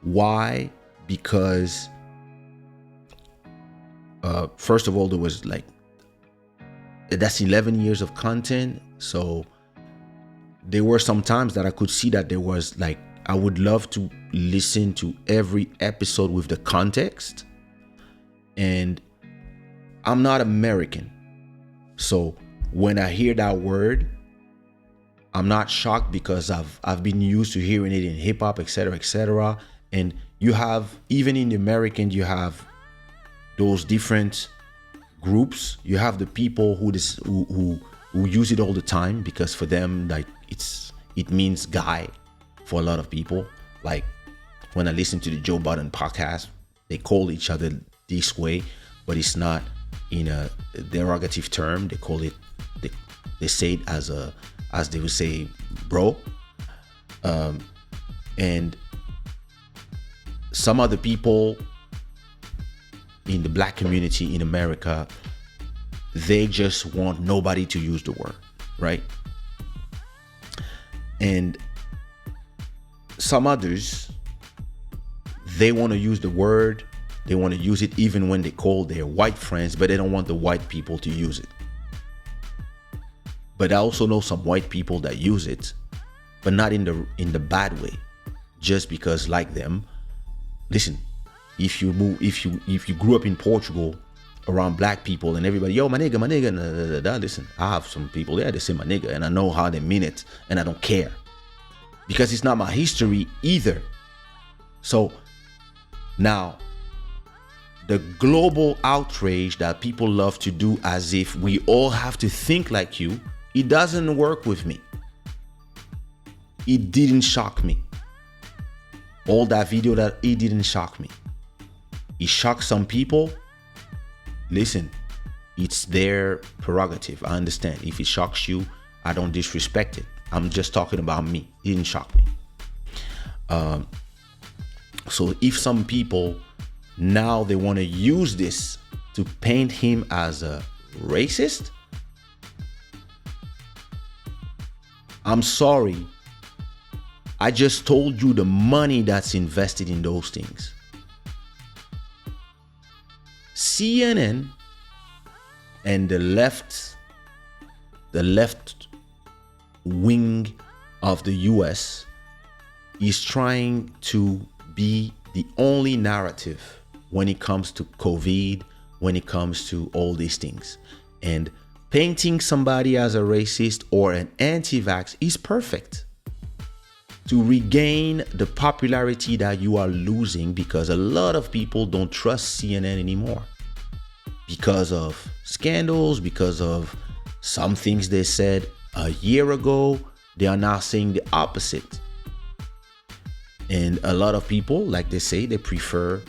Why? Because first of all, there was that's 11 years of content. So there were some times that I could see that there was I would love to listen to every episode with the context. And I'm not American. So when I hear that word, I'm not shocked because I've been used to hearing it in hip hop, etc., etc. And you have, even in the American, you have those different groups. You have the people who use it all the time because for them, it means guy for a lot of people. Like when I listen to the Joe Budden podcast, they call each other this way, but it's not in a derogative term. They call it, they say it as they would say, bro. And some other people in the black community in America, they just want nobody to use the word, right? And some others, they want to use the word, they want to use it even when they call their white friends, but they don't want the white people to use it. But I also know some white people that use it, but not in the bad way, just because like them. Listen, if you grew up in Portugal around black people and everybody, yo, my nigga, listen, I have some people there, they say my nigga, and I know how they mean it, and I don't care, because it's not my history either. So now, the global outrage that people love to do as if we all have to think like you, it doesn't work with me. It didn't shock me. All that video, that it didn't shock me. It shocked some people. Listen, it's their prerogative. I understand. If it shocks you, I don't disrespect it. I'm just talking about me. It didn't shock me. So if some people now they want to use this to paint him as a racist, I'm sorry. I just told you the money that's invested in those things. CNN and the left wing of the US is trying to be the only narrative when it comes to COVID, when it comes to all these things. And painting somebody as a racist or an anti-vax is perfect to regain the popularity that you are losing, because a lot of people don't trust CNN anymore because of scandals, because of some things they said a year ago. They are now saying the opposite. And a lot of people, like they say, they prefer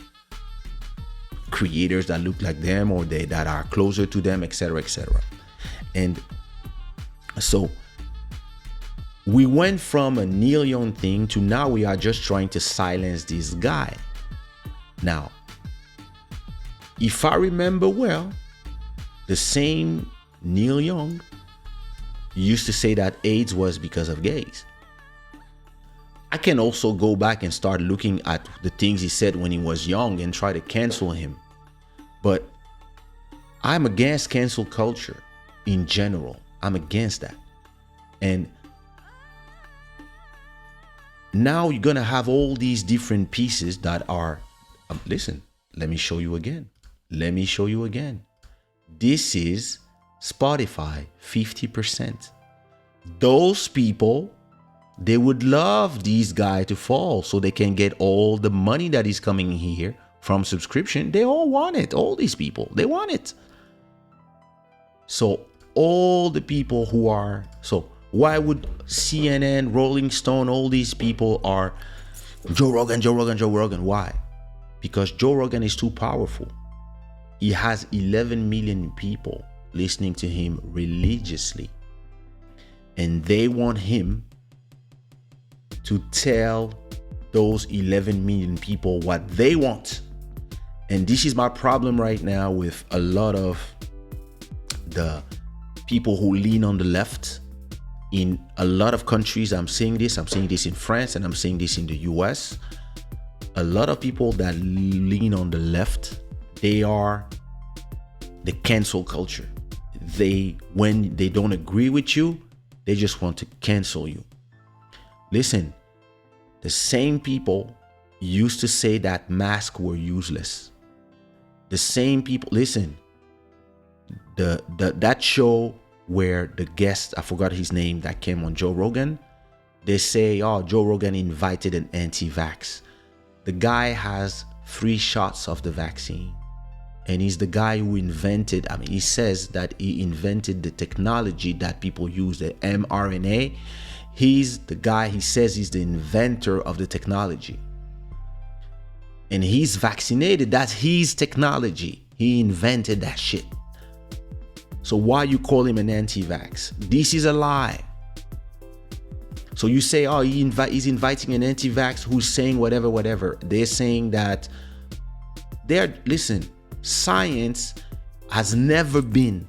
creators that look like them or that are closer to them, etc., etc. And so we went from a Neil Young thing to now we are just trying to silence this guy. Now, if I remember well, the same Neil Young used to say that AIDS was because of gays. I can also go back and start looking at the things he said when he was young and try to cancel him. But I'm against cancel culture in general. I'm against that. And now you're going to have all these different pieces that are, listen, let me show you again. Let me show you again. This is Spotify, 50%. Those people, they would love this guy to fall so they can get all the money that is coming here from subscription. They all want it. All these people, they want it. So all the people who are, so why would CNN, Rolling Stone, all these people are Joe Rogan, Joe Rogan, Joe Rogan? Why? Because Joe Rogan is too powerful. He has 11 million people listening to him religiously. And they want him to tell those 11 million people what they want. And this is my problem right now with a lot of the people who lean on the left. In a lot of countries, I'm seeing this in France, and I'm seeing this in the US. A lot of people that lean on the left, they are the cancel culture. When they don't agree with you, they just want to cancel you. Listen, the same people used to say that masks were useless. The same people, listen, that show where the guest, I forgot his name, that came on Joe Rogan, they say, oh, Joe Rogan invited an anti-vax. The guy has 3 shots of the vaccine. And he's the guy who invented, he says that he invented the technology that people use, the mRNA. He's the guy, he says he's the inventor of the technology. And he's vaccinated. That's his technology. He invented that shit. So why you call him an anti-vax? This is a lie. So you say, oh, he's inviting an anti-vax who's saying whatever. They're saying that listen, science has never been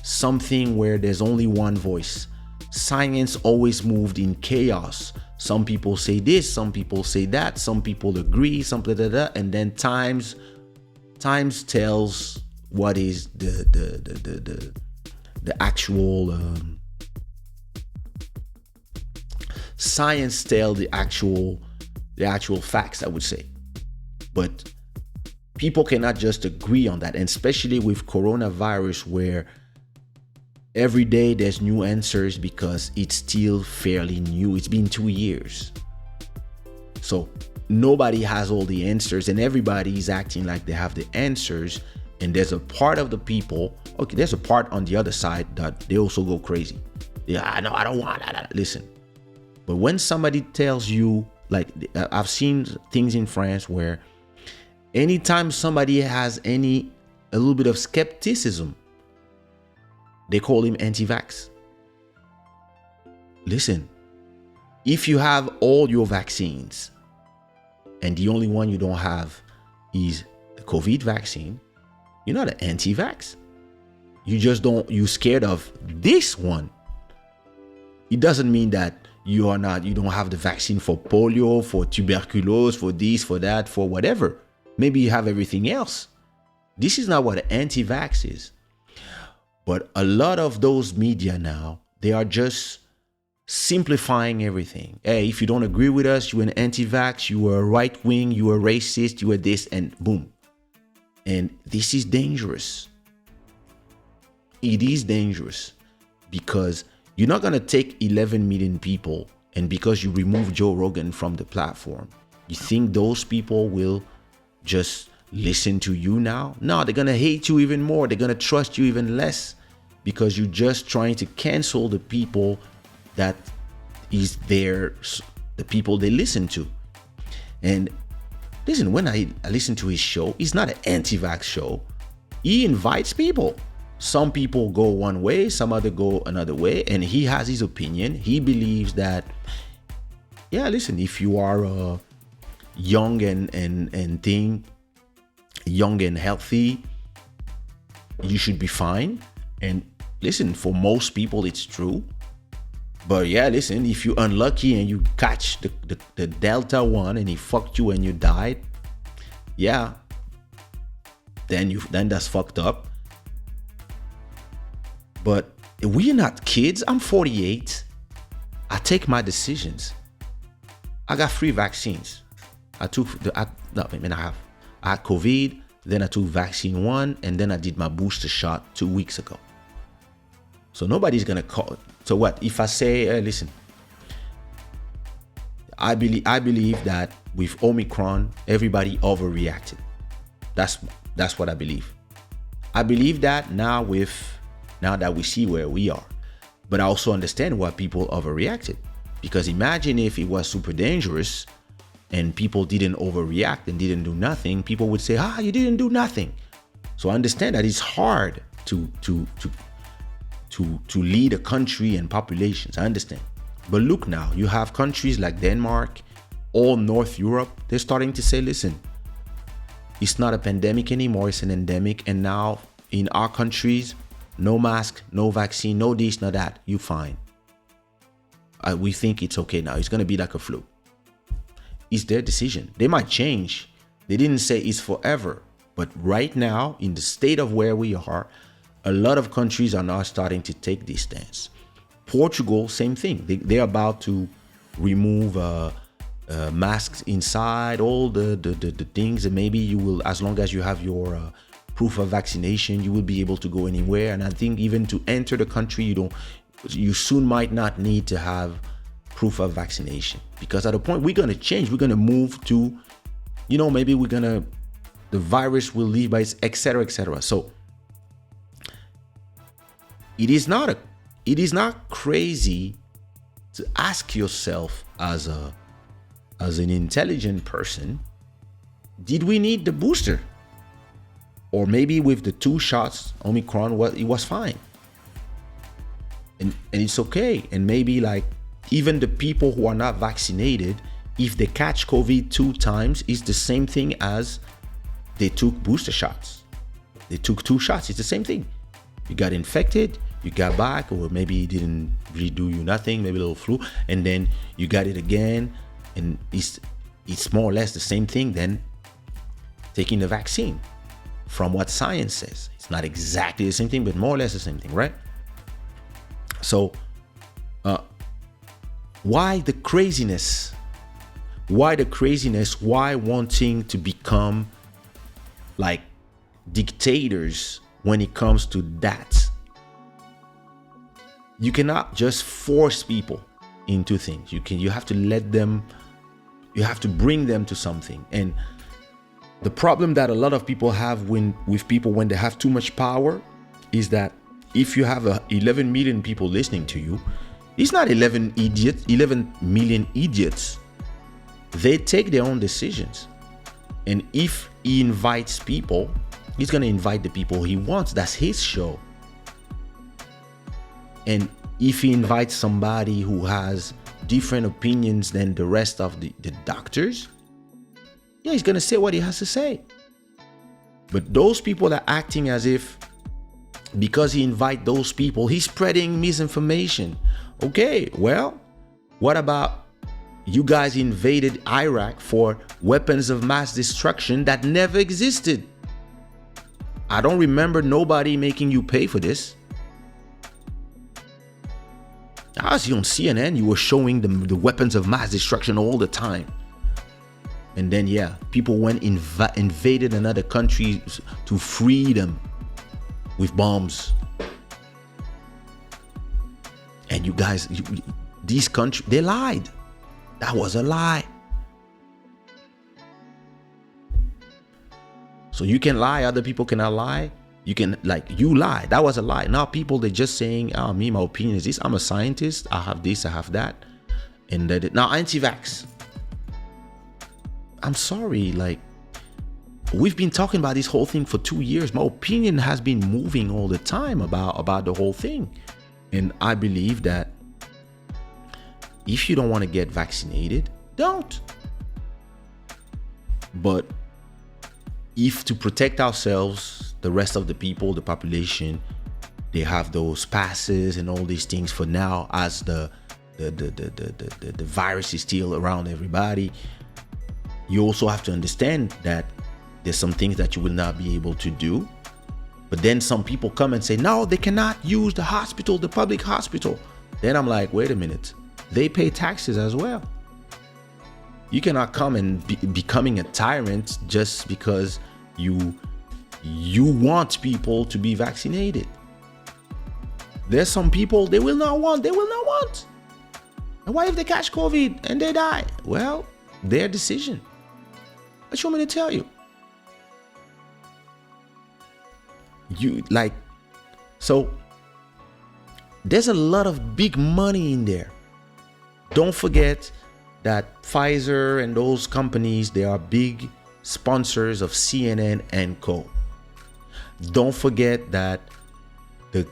something where there's only one voice. Science always moved in chaos. Some people say this, some people say that, some people agree, something like that, and then times tells what is the actual science tell the actual facts, I would say. But people cannot just agree on that, and especially with coronavirus, where every day there's new answers because it's still fairly new. It's been 2 years. So nobody has all the answers, and everybody is acting like they have the answers. And there's a part of the people, okay, there's a part on the other side that they also go crazy. Yeah, no, I don't want that. Listen, but when somebody tells you, like, I've seen things in France where anytime somebody has a little bit of skepticism, they call him anti-vax. Listen, if you have all your vaccines and the only one you don't have is the COVID vaccine, you're not an anti-vax. You're scared of this one. It doesn't mean that you don't have the vaccine for polio, for tuberculosis, for this, for that, for whatever. Maybe you have everything else. This is not what an anti-vax is. But a lot of those media now, they are just simplifying everything. Hey, if you don't agree with us, you're an anti-vax, you are right wing, you are racist, you are this, and boom. And this is dangerous. It is dangerous because you're not going to take 11 million people, and because you remove Joe Rogan from the platform, you think those people will just listen to you now? No, they're going to hate you even more. They're going to trust you even less because you're just trying to cancel the people that is the people they listen to. And listen, when I listen to his show, it's not an anti-vax show. He invites people. Some people go one way, some other go another way, and he has his opinion. He believes that, yeah, listen, if you are young young and healthy, you should be fine. And listen, for most people, it's true. But yeah, listen, if you're unlucky and you catch the Delta one and he fucked you and you died, yeah, then that's fucked up. But we're not kids. I'm 48. I take my decisions. I got 3 vaccines. I had COVID, then I took vaccine 1, and then I did my booster shot 2 weeks ago. So nobody's gonna call. So what if I say, hey, listen, I believe that with Omicron, everybody overreacted. That's what I believe. I believe that now that we see where we are. But I also understand why people overreacted. Because imagine if it was super dangerous and people didn't overreact and didn't do nothing, people would say, you didn't do nothing. So I understand that it's hard to lead a country and populations. I understand. But look now, you have countries like Denmark, all North Europe, they're starting to say, listen, it's not a pandemic anymore, it's an endemic. And now in our countries, no mask, no vaccine, no this, no that, you fine. We think it's okay now. It's going to be like a flu. It's their decision. They might change. They didn't say it's forever. But right now, in the state of where we are, a lot of countries are now starting to take this stance. Portugal, same thing. They're about to remove masks inside, all the things, and maybe you will, as long as you have your proof of vaccination, you will be able to go anywhere. And I think even to enter the country, you soon might not need to have proof of vaccination, because at a point we're going to change. We're going to move to, maybe the virus will leave by, etc., etc. So it is not crazy to ask yourself as an intelligent person, did we need the booster? Or maybe with the 2 shots, Omicron, it was fine. And it's okay. And maybe like even the people who are not vaccinated, if they catch COVID 2 times, it's the same thing as they took booster shots. They took 2 shots. It's the same thing. You got infected, you got back, or maybe it didn't really do you nothing, maybe a little flu, and then you got it again, and it's more or less the same thing than taking the vaccine. From what science says, it's not exactly the same thing, but more or less the same thing, right? So why the craziness? Why wanting to become like dictators when it comes to that? You cannot just force people into things. You have to let them, you have to bring them to something. And the problem that a lot of people have with people when they have too much power is that if you have 11 million people listening to you, it's not 11 million idiots. They take their own decisions. And if he invites people, he's going to invite the people he wants. That's his show. And if he invites somebody who has different opinions than the rest of the doctors, yeah, he's going to say what he has to say. But those people are acting as if because he invite those people, he's spreading misinformation. Okay, well, what about you guys invaded Iraq for weapons of mass destruction that never existed? I don't remember nobody making you pay for this. I was on CNN, you were showing the weapons of mass destruction all the time. And then, yeah, people went invaded another country to free them with bombs. And you guys, these countries, they lied. That was a lie. So you can lie, other people cannot lie. You can, like, you lie. That was a lie. Now people, they're just saying, oh, me, my opinion is this. I'm a scientist. I have this, I have that. And that. Now, anti-vax. I'm sorry, like, we've been talking about this whole thing for 2 years. My opinion has been moving all the time about the whole thing. And I believe that if you don't want to get vaccinated, don't. But if to protect ourselves, the rest of the people, the population, they have those passes and all these things for now, as the virus is still around everybody. You also have to understand that there's some things that you will not be able to do. But then some people come and say, no, they cannot use the hospital, the public hospital. Then I'm like, wait a minute. They pay taxes as well. You cannot come and becoming a tyrant just because you want people to be vaccinated. There's some people they will not want. And what if they catch COVID and they die? Well, their decision. What you want me to tell you? So there's a lot of big money in there. Don't forget that Pfizer and those companies, they are big sponsors of CNN and co. Don't forget that the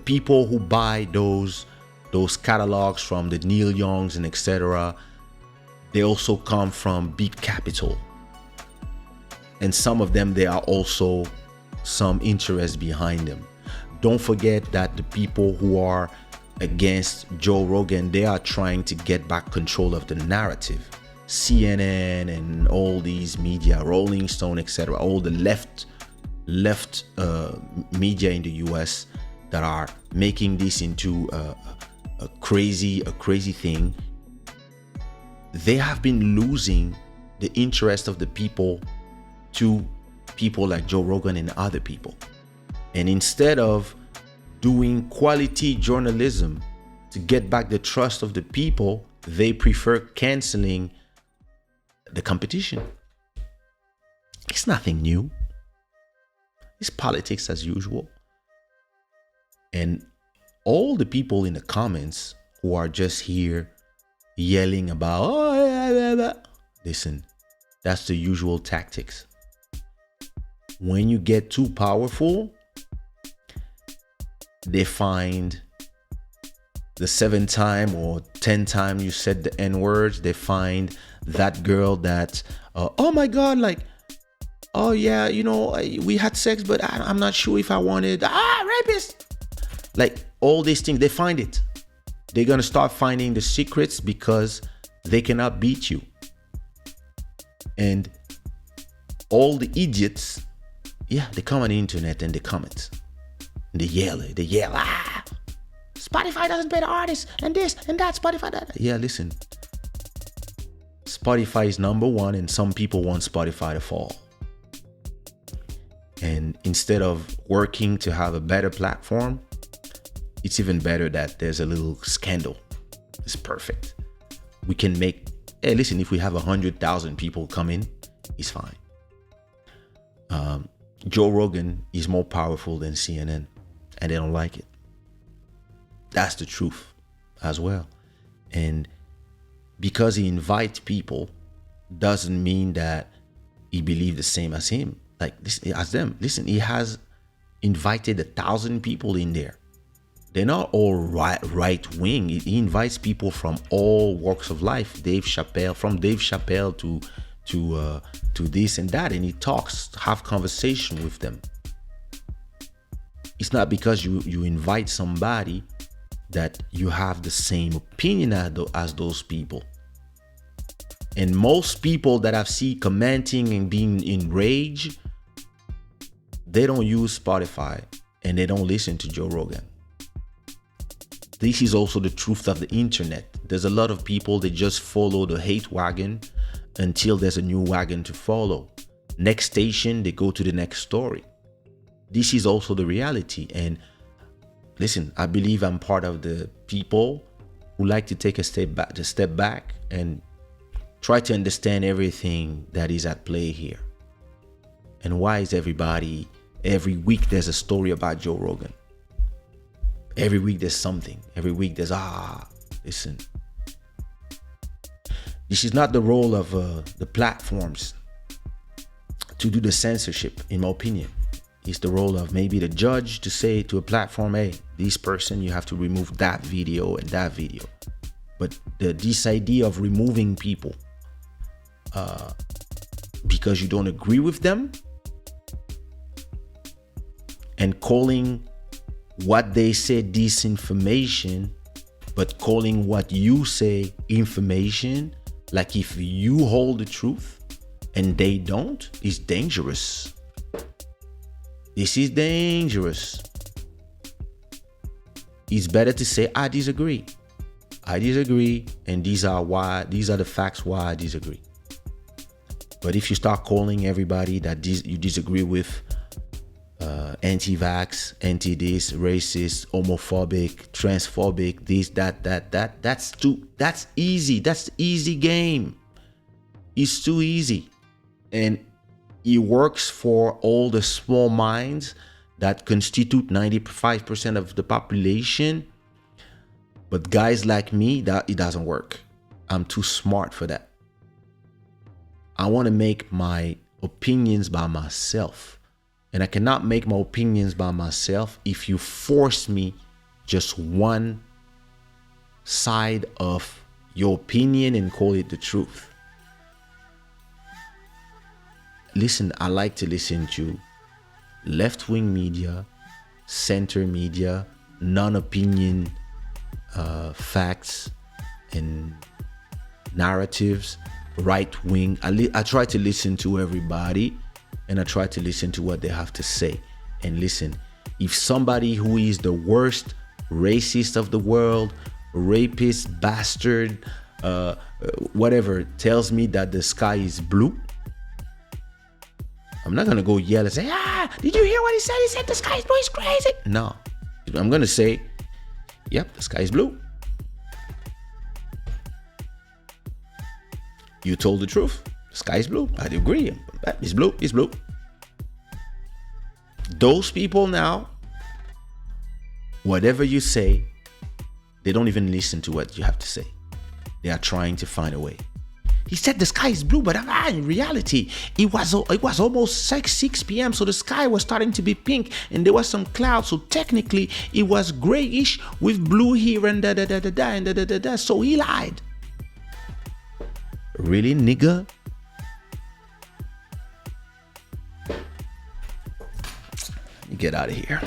people who buy those catalogs from the Neil Youngs and etc., they also come from big capital. And some of them, there are also some interest behind them. Don't forget that the people who are against Joe Rogan, they are trying to get back control of the narrative. CNN and all these media, Rolling Stone, etc., all the left media in the US that are making this into a crazy thing. They have been losing the interest of the people to people like Joe Rogan and other people. And instead of doing quality journalism to get back the trust of the people, they prefer canceling the competition. It's nothing new. It's politics as usual. And all the people in the comments who are just here yelling about, listen, that's the usual tactics. When you get too powerful, they find the 7th time or 10th time you said the N words, they find that girl that, oh my God, like, oh yeah, we had sex, but I'm not sure if I wanted. Rapist. Like all these things, they find it. They're gonna start finding the secrets because they cannot beat you. And all the idiots, yeah, they come on the internet and they comment. And they yell, Spotify doesn't pay the artists, and this and that, Spotify that. Yeah, listen. Spotify is number one, and some people want Spotify to fall. And instead of working to have a better platform, it's even better that there's a little scandal. It's perfect. We can make, hey, listen, if we have 100,000 people come in, it's fine. Joe Rogan is more powerful than CNN, and they don't like it. That's the truth as well. And because he invites people doesn't mean that he believes the same as him. Like this, as them. Listen, he has invited 1,000 people in there. They're not all right wing. He invites people from all walks of life. From Dave Chappelle to this and that, and he talks, have conversation with them. It's not because you invite somebody that you have the same opinion as those people. And most people that I've seen commenting and being enraged, they don't use Spotify and they don't listen to Joe Rogan. This is also the truth of the internet. There's a lot of people that just follow the hate wagon until there's a new wagon to follow. Next station, they go to the next story. This is also the reality. And listen, I believe I'm part of the people who like to take a step back and try to understand everything that is at play here. And why is everybody, every week there's a story about Joe Rogan. Every week there's something. Every week there's, listen. This is not the role of the platforms to do the censorship, in my opinion. It's the role of maybe the judge to say to a platform, hey, this person, you have to remove that video and that video. But this idea of removing people because you don't agree with them and calling what they say disinformation, but calling what you say information, like if you hold the truth and they don't, is dangerous. This is dangerous. It's better to say, I disagree, and these are the facts why I disagree. But if you start calling everybody that you disagree with anti-vax, anti-this, racist, homophobic, transphobic, this, that's easy. That's the easy game. It's too easy. And it works for all the small minds that constitute 95% of the population. But guys like me, that it doesn't work. I'm too smart for that. I want to make my opinions by myself. And I cannot make my opinions by myself if you force me just one side of your opinion and call it the truth. Listen, I like to listen to left-wing media, center media, non-opinion facts and narratives, right-wing. I try to listen to everybody. And I try to listen to what they have to say. And listen, if somebody who is the worst racist of the world, rapist, bastard, whatever, tells me that the sky is blue, I'm not going to go yell and say, did you hear what he said? He said the sky is blue, he's crazy. No, I'm going to say, yep, the sky is blue. You told the truth. The sky is blue. I agree. It's blue. It's blue. Those people now, whatever you say, they don't even listen to what you have to say. They are trying to find a way. He said the sky is blue, but in reality, it was almost 6 p.m. So the sky was starting to be pink, and there was some clouds. So technically, it was grayish with blue here and da. So he lied. Really, nigga? get out of here.